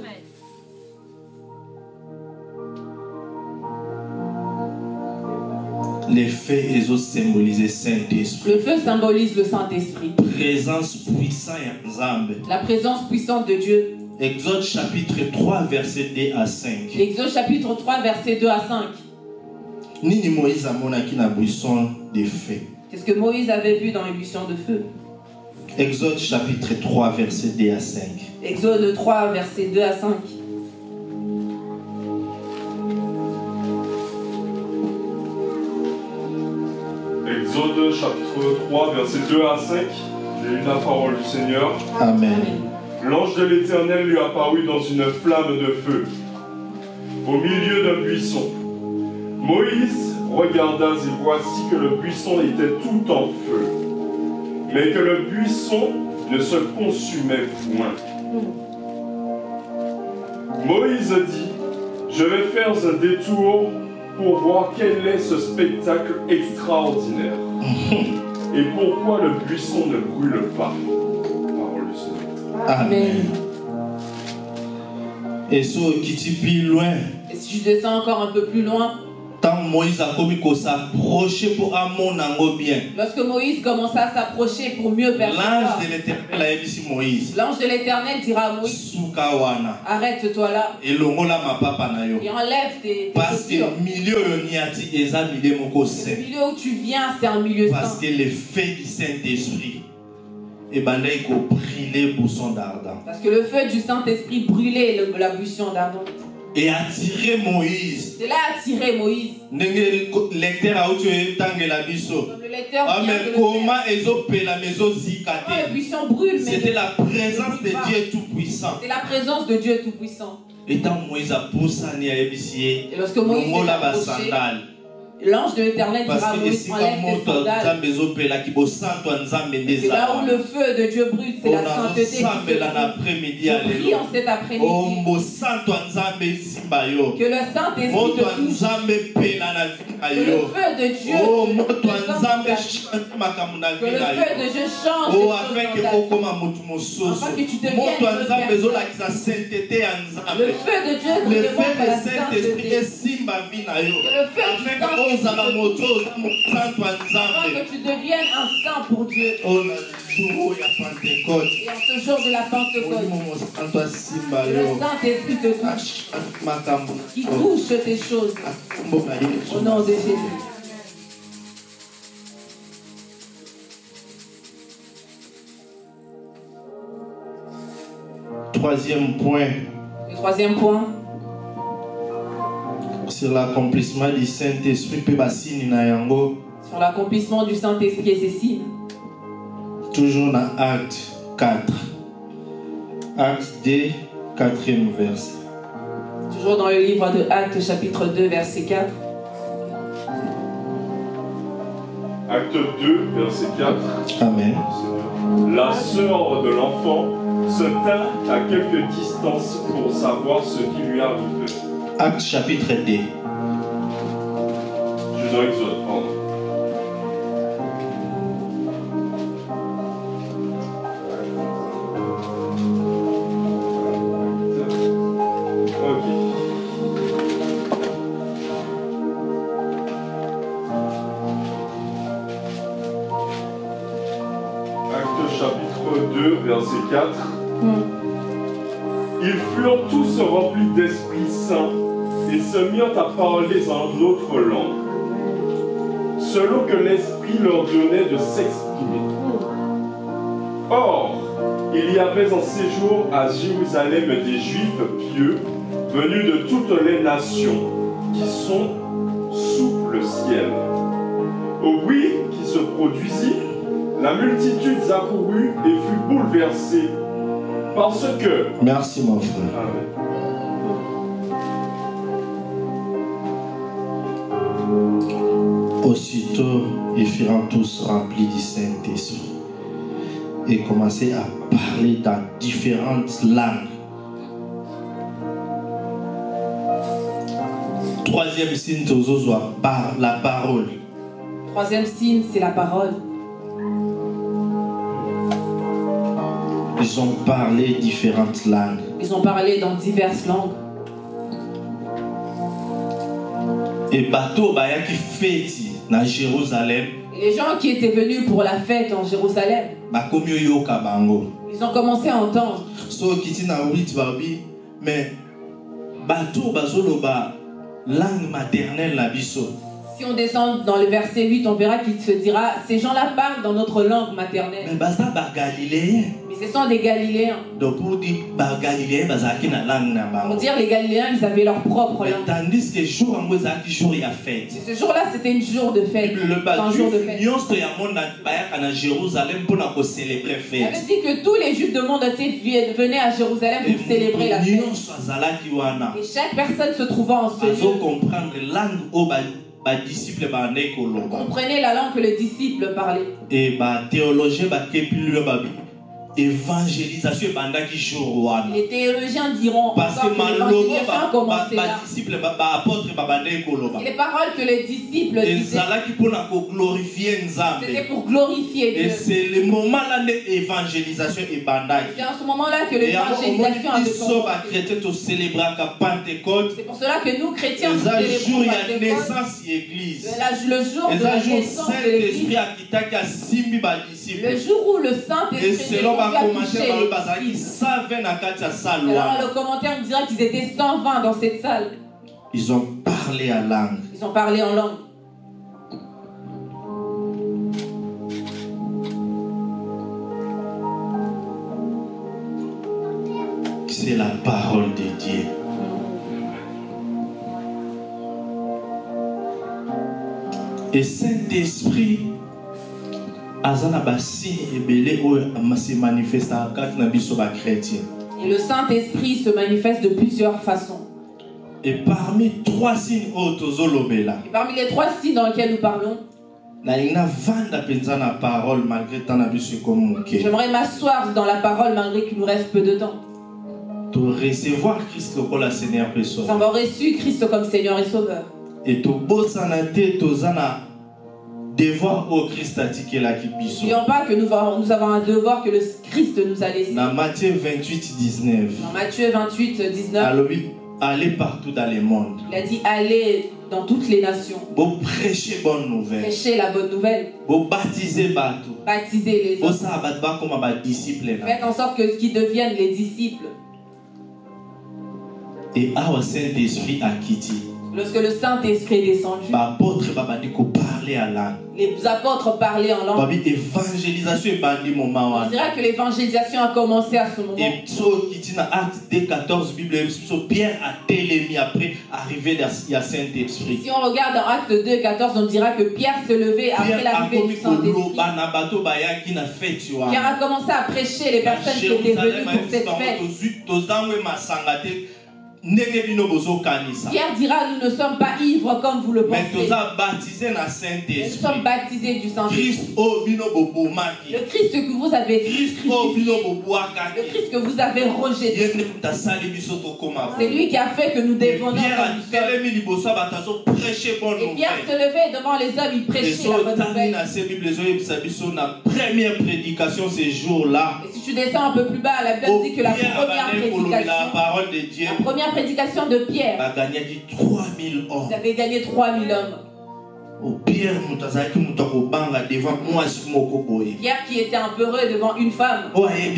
Les feux, ils ont symbolisé Saint-Esprit. Le feu symbolise le Saint-Esprit. Présence puissante. La présence puissante de Dieu. Exode chapitre 3, verset 2 à 5. Exode chapitre 3, verset 2 à 5. Nini Moïse a monaki na buisson de feu. Qu'est-ce que Moïse avait vu dans les buissons de feu? Exode chapitre 3, verset 2 à 5. Exode 3, verset 2 à 5. Exode chapitre 3, verset 2 à 5. J'ai lu la parole du Seigneur. Amen. L'ange de l'Éternel lui apparut dans une flamme de feu, au milieu d'un buisson. Moïse regarda et voici que le buisson était tout en feu, mais que le buisson ne se consumait point. Moïse dit, je vais faire un détour pour voir quel est ce spectacle extraordinaire et pourquoi le buisson ne brûle pas. Parole du Seigneur. Amen. Et si loin. Et si je descends encore un peu plus loin, tant Moïse a commis qu'on s'approcher pour amon bien. Lorsque Moïse commença à s'approcher pour mieux percevoir, l'ange de l'Éternel a dit Moïse. L'ange de l'Éternel dira à Moïse, arrête-toi là. Et enlève tes parce que le milieu où tu viens, c'est un milieu saint. Parce que le feu du Saint-Esprit et brûler buisson d'ardent. Parce que le feu du Saint-Esprit brûlait la buisson d'ardent. Et attirer Moïse. Cela a attiré Moïse. Comme le lecteur le buisson brûle. C'était la présence de Dieu Tout-Puissant. C'était la présence de Dieu Tout-Puissant. Et Moïse a poussé et lorsque Moïse s'est approché, l'ange de l'Éternel dira à Moïse, enlève tes sandales. C'est là où le feu de Dieu brûle, c'est la sainteté qui se prie en cet après-midi. Que le Saint-Esprit te touche. Que le feu de Dieu que le feu de Dieu change afin que tu deviennes une autre personne. Le feu de Dieu te dévoile la sainteté. Que le feu du afin que tu deviennes un saint pour Dieu. Et en ce jour de la Pentecôte, le Saint-Esprit te touche, qui touche tes choses. Au nom de Jésus. Troisième point. Le troisième point. Sur l'accomplissement du Saint-Esprit, sur l'accomplissement du Saint-Esprit et ses signes. Toujours dans Acte 4. Acte 2, 4e verset. Toujours dans le livre de Actes, chapitre 2, verset 4. Acte 2, verset 4. Amen. La sœur de l'enfant se tint à quelque distance pour savoir ce qui lui arrivait. Acte chapitre 2. Je dois Exode, pardon. chapitre 2, verset 4. Ils furent tous remplis d'Esprit Saint et se mirent à parler en d'autres langues, selon que l'Esprit leur donnait de s'exprimer. Or, il y avait en séjour à Jérusalem des Juifs pieux venus de toutes les nations qui sont sous le ciel. Au bruit qui se produisit, la multitude accourut et fut bouleversée parce que... Merci mon frère. Amen. Aussitôt, ils furent tous remplis du Saint-Esprit et commençaient à parler dans différentes langues. Troisième signe, par la parole. Troisième signe, c'est la parole. Ils ont parlé différentes langues. Ils ont parlé dans diverses langues. Et bateau baya qui fête dans Jérusalem. Et les gens qui étaient venus pour la fête en Jérusalem, ils ont commencé à entendre. So kiti na wit babi, mais bateau bazoloba langue maternelle la biso. Si on descend dans le verset 8, on verra qu'il se dira, ces gens-là parlent dans notre langue maternelle. Mais basta ba Galiléen. Mais ce sont des Galiléens. Donc pour dire ba Galiléen bazaki na langue na ba. Pour dire les Galiléens, ils avaient leur propre langue. Tandis que jour en zaki jour ya fête. Ce jour-là, c'était un jour de fête. Un jour de fête. Nyonso ya monde na Jérusalem pour na ko célébrer fête. Ça veut dire que tous les Juifs du monde entier venaient à Jérusalem pour célébrer la fête. Et chaque personne se trouvant en ce lieu comprendre langue au comprenez la langue que le disciple parlait. Et théologien évangélisation bandaki jour wana. Les théologiens diront parce que l'évangélisation a commencé là. Disciple apôtre et les paroles que les disciples disaient, c'était pour glorifier Dieu. Et c'est le moment là de l'évangélisation et bandaki. C'est en ce moment-là que l'évangélisation a commencé. C'est pour cela que nous chrétiens nous célébrons la naissance de l'église. Le jour de la naissance de l'église. Le jour où le Saint-Esprit a commencé par le bazaki 120 na kati ya salle. Alors le commentaire dira qu'ils étaient 120 dans cette salle. Ils ont parlé en langue. Ils ont parlé en langue. C'est la parole de Dieu. Et Saint-Esprit et le Saint-Esprit se manifeste de plusieurs façons. Et parmi trois signes et parmi les trois signes dans lesquels nous parlons, j'aimerais m'asseoir dans la parole malgré qu'il nous reste peu de temps. Recevoir Christ comme Seigneur et Sauveur. Nous avons reçu Christ comme Seigneur et Sauveur. Et devoir au Christ a tiqué la kibiso. N'oublions pas que nous avons un devoir que le Christ nous a laissé. Dans Matthieu 28, 19. Dans Matthieu 28, 19. Allez partout dans le monde. Il a dit allez dans toutes les nations. Vous prêchez bonne nouvelle. Prêchez la bonne nouvelle. Vous baptisez bateau. Baptisez les autres. Faites en sorte qu'ils deviennent les disciples. Et our Saint-Esprit a quitté. Lorsque le Saint-Esprit est descendu, les apôtres parlaient en langue. On dira que l'évangélisation a commencé à ce moment. Et Acte 14, Pierre a télémi après arriver à Saint-Esprit. Si on regarde dans Acte 2, 14, on dira que Pierre se levait après l'arrivée du Saint-Esprit. Pierre a commencé à prêcher les personnes qui étaient venues pour cette fête. Pierre dira, nous ne sommes pas ivres comme vous le pensez. Mais nous sommes baptisés du Saint-Esprit. Le Christ que vous avez crucifié, le Christ que vous avez rejeté, c'est lui qui a fait que nous devenons comme nous sommes. Et Pierre se levait devant les hommes, il prêchait la bonne nouvelle. Première prédication ce jour-là. Et si tu descends un peu plus bas, la Bible dit que la première prédication, la parole de Dieu, la première prédication de Pierre, a gagné 3000 hommes. Vous avez gagné 3000 hommes. Pierre qui était un peu heureux devant une femme. Une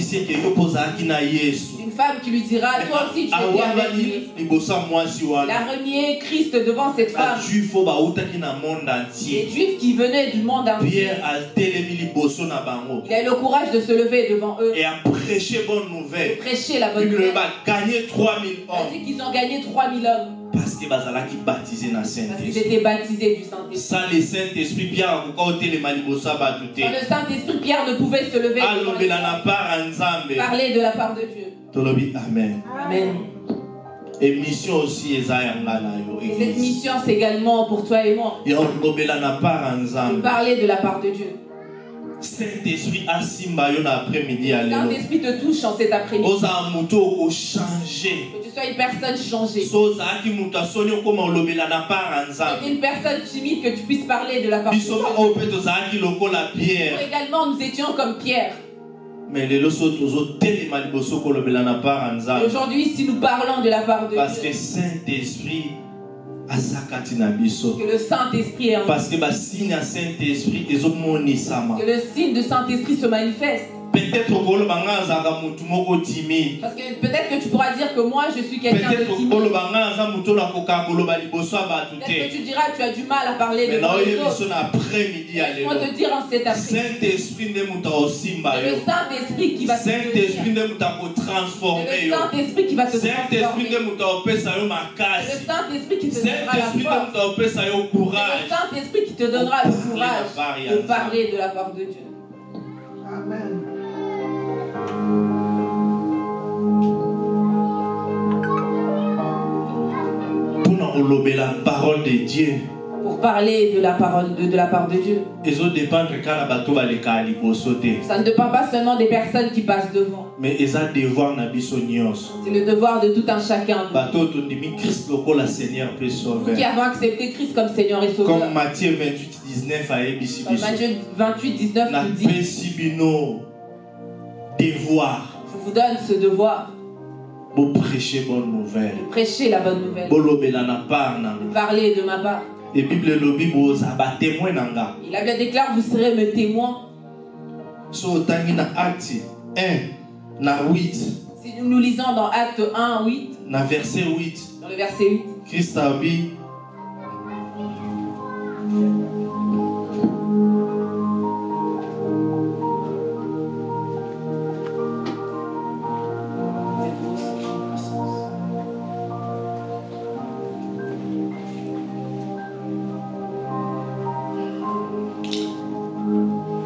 femme qui lui dira, toi aussi tu étais avec lui. Il a renié Christ devant cette femme. Les Juifs qui venaient du monde entier. Il a eu le courage de se lever devant eux. Et a prêché bonne nouvelle. Prêcher la bonne nouvelle. Il a gagné 3000 hommes. Il a dit qu'ils ont gagné 3000 hommes. Parce qu'ils étaient baptisés du Saint-Esprit. Sans le Saint-Esprit, Pierre ne pouvait se lever. Parler de la part de Dieu. Amen. Amen. Et mission aussi, et cette mission, c'est également pour toi et moi. De parler de la part de Dieu. Saint-Esprit après-midi. Saint-Esprit te touche en cet après-midi. Que tu sois une personne changée. Une personne timide, que tu puisses parler de la part de Dieu. Également, nous étions comme Pierre. Mais aujourd'hui, si nous parlons de la part de Dieu, parce que Saint-Esprit que le Saint-Esprit est en nous. Parce que le signe de Saint-Esprit se manifeste. Peut-être parce que peut-être que tu pourras dire que moi je suis quelqu'un de timide. Peut-être que tu diras tu as du mal à parler de moi. Laisse-moi te dire en cet après-midi. C'est le Saint-Esprit qui va te transformer. Le Saint-Esprit qui va te transformer. Le Saint-Esprit qui te donnera la force. Le Saint-Esprit qui te donnera le courage de parler de la part de Dieu. Amen. La parole de Dieu. Pour parler de la parole de la part de Dieu. Ça ne dépend pas seulement des personnes qui passent devant. Mais c'est le devoir de tout un chacun. Nous qui avons accepté Christ comme Seigneur et Sauveur. Comme Matthieu 28:19 a dit. Comme Matthieu 28:19 nous dit. Devoir. Je vous donne ce devoir. Pour prêcher bonne nouvelle. Prêcher la bonne nouvelle. Parler de ma part. Et Bible témoin. Et la Bible déclare vous serez mes témoins. So Acte 1 na 8. Si nous lisons dans Acte 1 8. Na verset 8. Dans le verset 8. Christ a dit.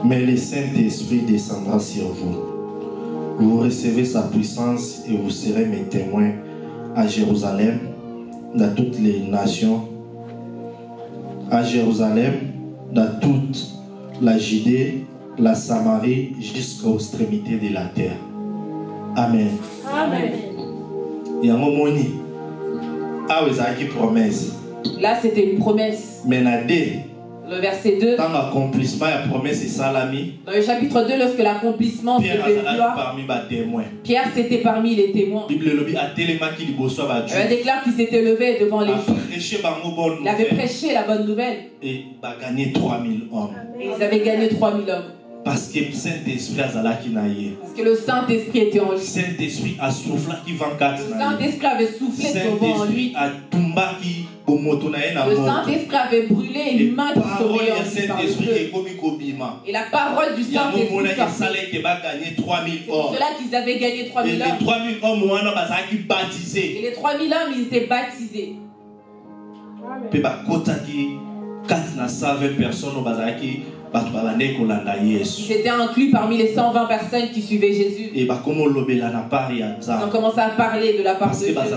Mais le Saint-Esprit descendra sur vous. Vous recevez sa puissance et vous serez mes témoins à Jérusalem, dans toutes les nations, à Jérusalem, dans toute la Judée, la Samarie, jusqu'aux extrémités de la terre. Amen. Amen. Il y a un moment où promesse. Là, c'était une promesse. Mais le verset 2. Dans l'accomplissement, la promesse est salami. Dans le chapitre 2, lorsque l'accomplissement se fait gloire, Pierre c'était parmi les témoins. Il déclare qu'il s'était levé devant les Juifs. Il avait prêché la bonne nouvelle. Et il a gagné 3000 hommes. Et ils avaient gagné 3000 hommes. Parce que le Saint-Esprit était en lui. Saint-Esprit a soufflé qui va le Saint-Esprit avait soufflé en lui. Le Saint-Esprit avait brûlé l'humain qui saurait en lui par le feu. Et la parole du Saint-Esprit sortait. C'est cela qu'ils avaient gagné 3000 hommes. Et les 3000 hommes, ils étaient baptisés. Ils étaient inclus parmi les 120 personnes qui suivaient Jésus. Ils ont commencé à parler de la part de Dieu. Parce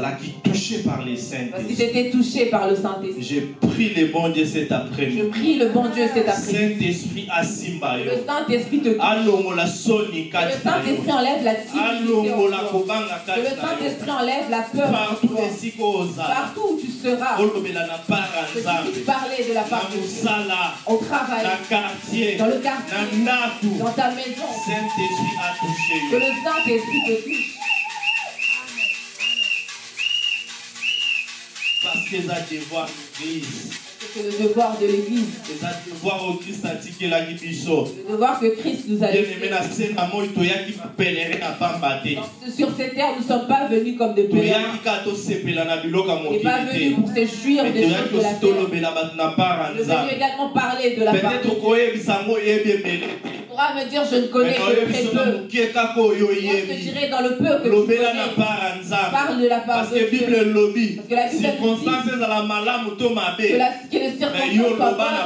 qu'ils étaient touchés par le Saint-Esprit. Je prie le bon Dieu cet après-midi. Je prie le bon Dieu cet après-midi. Saint-Esprit assimbayo. Le Saint-Esprit te touche. Que le Saint-Esprit enlève la timidité. Que le Saint-Esprit enlève la peur. Partout où tu seras. Que tu puisses parler de la part de Dieu. Au travail. Dans le quartier. Dans ta maison. Saint-Esprit a touché. Que le Saint-Esprit te touche. Parce que ça devoir l'église. C'est le devoir de l'Église. Le devoir que Christ nous a laissé. Sur cette terre, nous ne sommes pas venus comme des pèlerins. Et pas venus pour se jouir des choses de la terre. Nous venons également parler de la part de Dieu. Tu pourras me dire, je ne connais que très peu. Moi, je te dirai dans le peu que tu connais. Parle de la part de Dieu. Parce que la Bible dit que les circonstances soient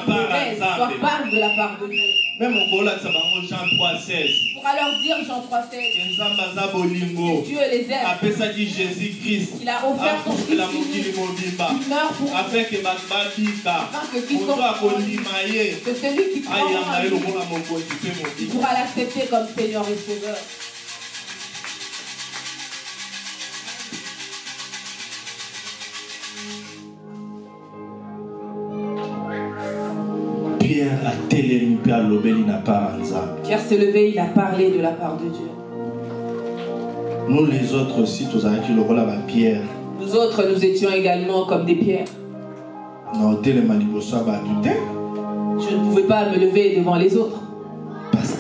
mauvaises, soit parle de la part de Dieu. Même au Jean 3,16. Pour leur dire Jean 3,16. Dieu les aime. Il a offert son fils. Il meurt pour afin que celui qui croit en lui pourra l'accepter comme Seigneur et Sauveur. Pierre s'est levé, il a parlé de la part de Dieu. Nous les autres aussi, tous avec le rôle de Pierre. Nous autres, nous étions également comme des pierres. Je ne pouvais pas me lever devant les autres. Parce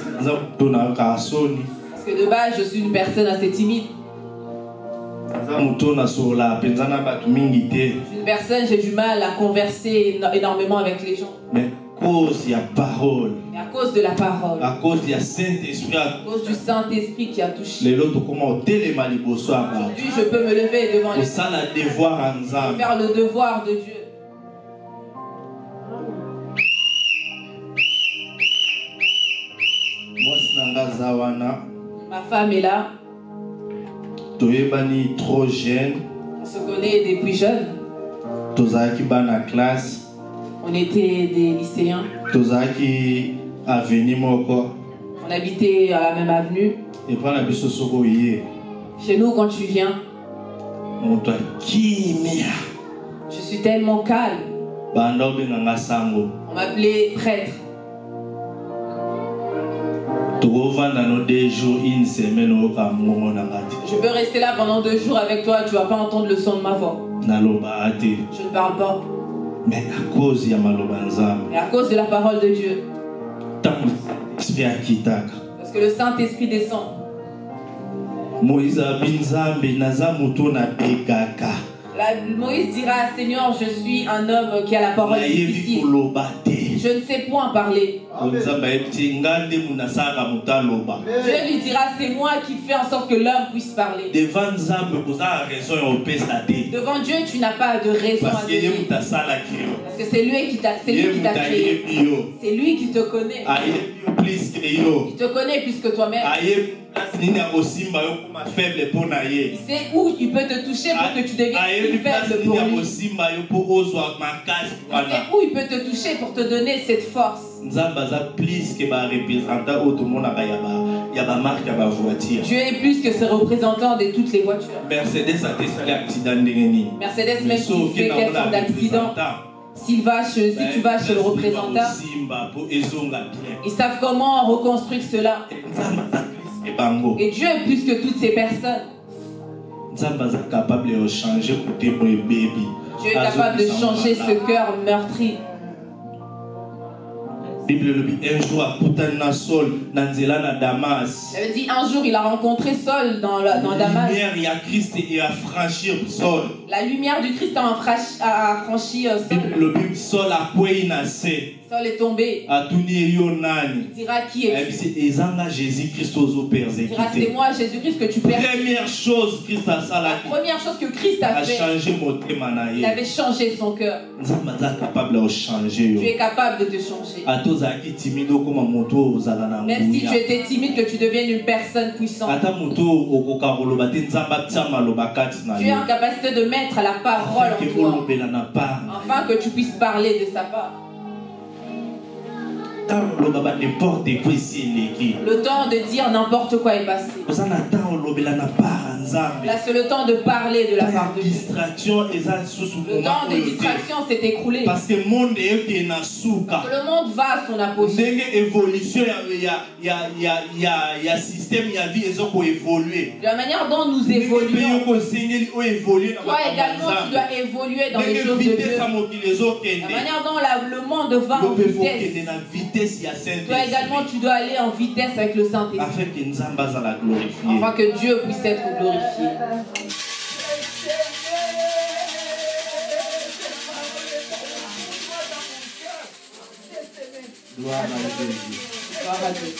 que de base, je suis une personne assez timide. Je suis une personne, j'ai du mal à converser énormément avec les gens. Mais cause la parole. Et à cause de la parole. À cause du Saint-Esprit. À cause du Saint-Esprit qui a touché. Aujourd'hui, je peux me lever devant les gens. Faire le devoir de Dieu. Ma femme est là. Trop jeune. On se connaît depuis jeune. On était des lycéens. On habitait à la même avenue. Chez nous, quand tu viens, je suis tellement calme. On m'appelait prêtre. Je peux rester là pendant 2 jours avec toi, tu ne vas pas entendre le son de ma voix. Je ne parle pas. Mais à cause Et à cause de la parole de Dieu. Parce que le Saint-Esprit descend. Moïse dira, Seigneur, je suis un homme qui a la parole difficile. Je ne sais point parler. Dieu lui dira, c'est moi qui fais en sorte que l'homme puisse parler. Devant Dieu, tu n'as pas de raison à dire. Parce que c'est lui qui t'a créé. C'est lui qui te connaît. Il te connaît plus que toi-même. Il sait où il peut te toucher pour que tu deviennes plus faible pour lui. Il sait où il peut te toucher pour te donner cette force. Dieu est plus que ce représentant de toutes les voitures. Mercedes même s'il fait quelle sorte d'accident, si tu vas chez le représentant, ils savent comment reconstruire cela. Et Dieu est plus que toutes ces personnes. Dieu est capable de changer ce cœur meurtri. Bible un jour j'avais dit un jour il a rencontré Saul dans Damas. La lumière du Christ a franchi Saul. Saul est tombé. Il dira qui est-tu? Il dira c'est moi Jésus-Christ que tu perds. La première chose que Christ a fait, il avait changé son cœur. Tu es capable de te changer. Même si tu étais timide, que tu deviennes une personne puissante. Tu es en capacité de mettre la parole en toi, afin que tu puisses parler de sa part. Le temps de dire n'importe quoi est passé. Là, c'est le temps de parler de la part de Dieu. distraction, Le temps de distraction s'est écroulé. parce que le monde est Le monde va à son apogée. évolution, il y a système, il y a vie, ils ont évolué. De la manière dont nous évoluons, toi également tu dois évoluer dans les choses de Dieu. La manière dont le monde va en vitesse, toi également tu dois aller en vitesse avec le Saint-Esprit. Afin que Dieu puisse être glorifié. Gloire à Jésus. Gloire à Dieu.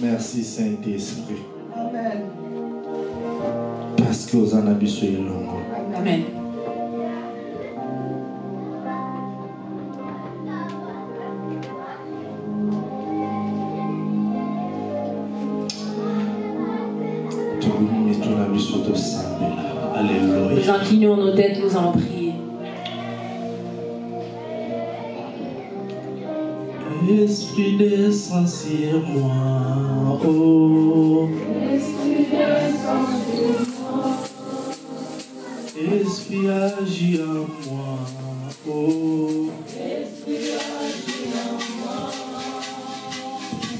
Merci Saint-Esprit. Amen. Parce que vous en avez besoin de nous. Amen. Alléluia. Nous inclinons nos têtes, nous allons prier. Esprit descend sur moi, oh. Esprit descend sur moi. Esprit agit en moi, oh. Esprit agit en moi.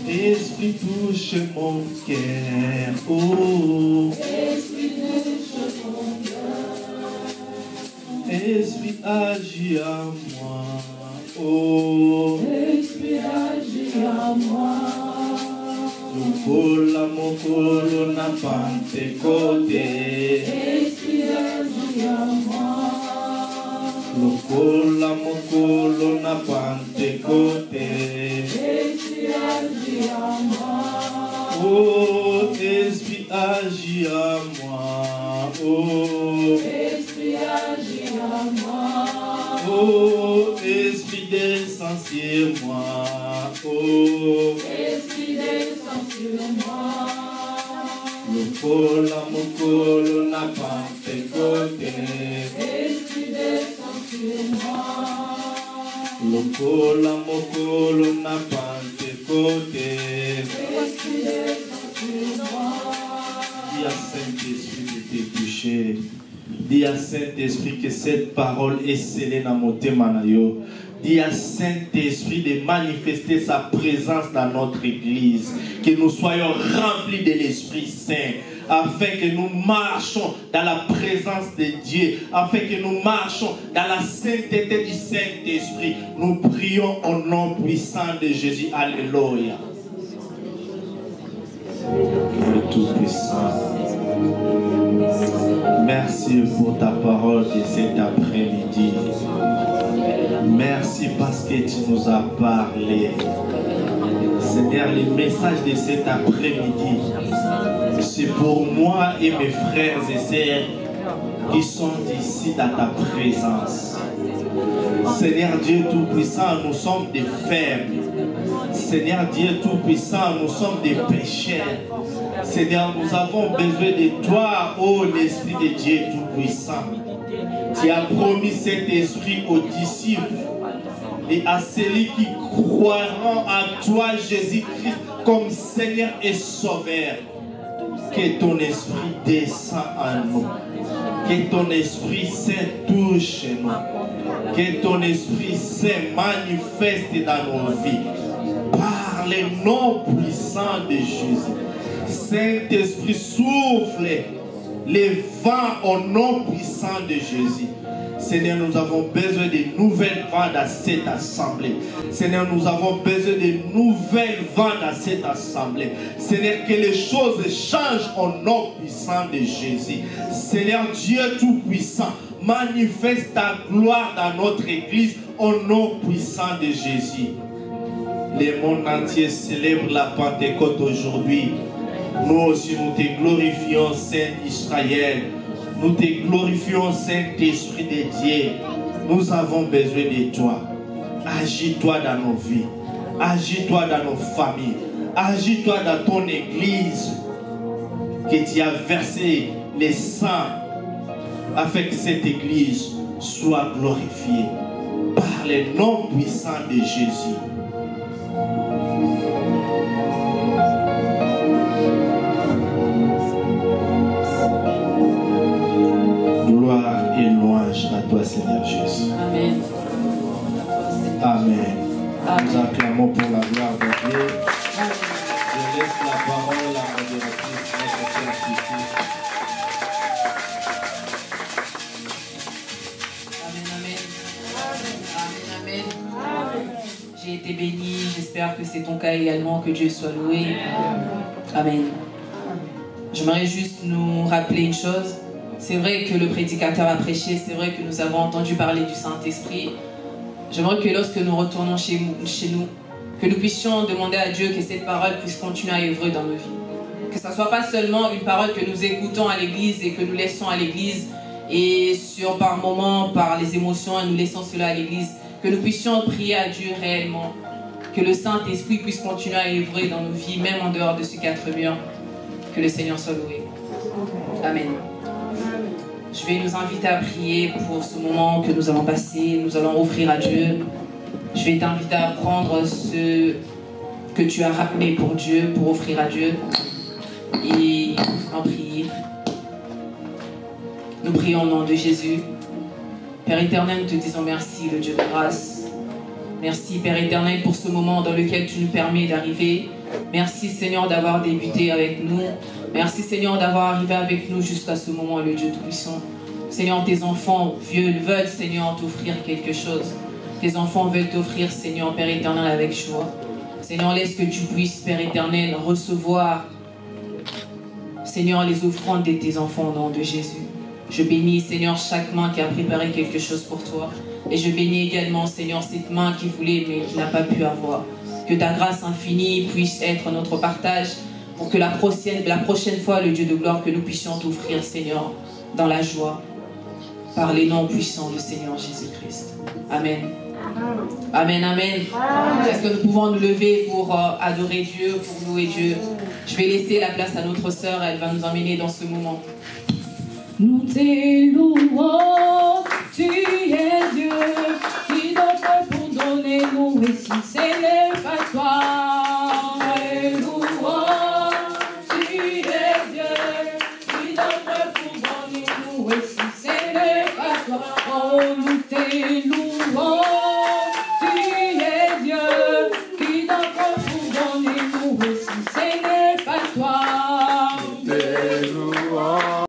Esprit touche mon cœur, oh. Esprit touche mon cœur. Esprit agit en moi, oh. Esprit agit en moi. Lukola mokolo na Pentecôte. Esprit agit en moi. Lukola mokolo na Pentecôte. Esprit agit en moi. Oh, Esprit agit en moi, oh. Esprit agit en moi. Oh, Esprit descend sur moi, oh. Esprit descend sur moi. Lukola mokolo na Pentecôte. Esprit descend sur moi. Lukola mokolo na Pentecôte. Esprit descend sur moi. Dis à Saint-Esprit de te toucher. Dis à Saint-Esprit que cette parole est scellée dans mon témanayo. Dis à Saint-Esprit de manifester sa présence dans notre église. Que nous soyons remplis de l'Esprit Saint. Afin que nous marchions dans la présence de Dieu. Afin que nous marchions dans la sainteté du Saint-Esprit. Nous prions au nom puissant de Jésus. Alléluia. Dieu Tout-Puissant. Merci pour ta parole de cet après-midi. Merci parce que tu nous as parlé. Seigneur, le message de cet après-midi, c'est pour moi et mes frères et sœurs qui sont ici dans ta présence. Seigneur Dieu Tout-Puissant, nous sommes des faibles. Seigneur Dieu Tout-Puissant, nous sommes des pécheurs. Seigneur, nous avons besoin de toi, ô l'Esprit de Dieu Tout-Puissant. Tu as promis cet esprit aux disciples et à celui qui croiront à toi, Jésus-Christ, comme Seigneur et Sauveur. Que ton esprit descend en nous. Que ton esprit Saint touche nous. Que ton esprit Saint manifeste dans nos vies. Par le nom puissant de Jésus. Saint-Esprit souffle les vents au nom puissant de Jésus. Seigneur, nous avons besoin de nouvelles vents dans cette assemblée. Seigneur, nous avons besoin de nouvelles vents dans cette assemblée. Seigneur, que les choses changent au nom puissant de Jésus. Seigneur Dieu Tout-Puissant, manifeste ta gloire dans notre église au nom puissant de Jésus. Le monde entier célèbre la Pentecôte aujourd'hui. Nous aussi, nous te glorifions, Saint Israël. Nous te glorifions, Saint-Esprit de Dieu. Nous avons besoin de toi. Agis-toi dans nos vies. Agis-toi dans nos familles. Agis-toi dans ton église. Que tu as versé les sangs afin que cette église soit glorifiée par le nom puissant de Jésus. louange à toi, Seigneur Jésus. Amen. Amen. Amen. Nous acclamons pour la gloire de Dieu. Amen. Je laisse la parole à la modératrice, notre sœur Fifi. Amen, amen. J'ai été béni, j'espère que c'est ton cas également, que Dieu soit loué. Amen. J'aimerais juste nous rappeler une chose. C'est vrai que le prédicateur a prêché, c'est vrai que nous avons entendu parler du Saint-Esprit. J'aimerais que lorsque nous retournons chez nous, que nous puissions demander à Dieu que cette parole puisse continuer à œuvrer dans nos vies. Que ce ne soit pas seulement une parole que nous écoutons à l'église et que nous laissons à l'église et par moments, par les émotions, nous laissons cela à l'église. Que nous puissions prier à Dieu réellement. Que le Saint-Esprit puisse continuer à œuvrer dans nos vies, même en dehors de ces 4 murs. Que le Seigneur soit loué. Amen. Je vais nous inviter à prier pour ce moment que nous allons passer. Nous allons offrir à Dieu. Je vais t'inviter à prendre ce que tu as ramené pour Dieu, pour offrir à Dieu. Et en prier. Nous prions au nom de Jésus. Père éternel, nous te disons merci, le Dieu de grâce. Merci, Père éternel, pour ce moment dans lequel tu nous permets d'arriver. Merci, Seigneur, d'avoir débuté avec nous. Merci, Seigneur, d'avoir arrivé avec nous jusqu'à ce moment, le Dieu Tout-Puissant. Seigneur, tes enfants veulent, Seigneur, t'offrir quelque chose. Tes enfants veulent t'offrir, Seigneur, Père éternel, avec joie. Seigneur, laisse que tu puisses, Père éternel, recevoir, Seigneur, les offrandes de tes enfants au nom de Jésus. Je bénis, Seigneur, chaque main qui a préparé quelque chose pour toi. Et je bénis également, Seigneur, cette main qui voulait mais qui n'a pas pu avoir. Que ta grâce infinie puisse être notre partage pour que la prochaine fois, le Dieu de gloire, que nous puissions t'offrir, Seigneur, dans la joie, par les noms puissants du Seigneur Jésus-Christ. Amen. Amen, amen. Est-ce que nous pouvons nous lever pour adorer Dieu, pour louer Dieu? Je vais laisser la place à notre sœur, elle va nous emmener dans ce moment. Nous t'élouons, tu es Dieu, si notre pour donner nous et si s'élève à toi. Louons, tu es Dieu, si notre pour donner nous et si s'élève à toi. Oh, nous t'élouons.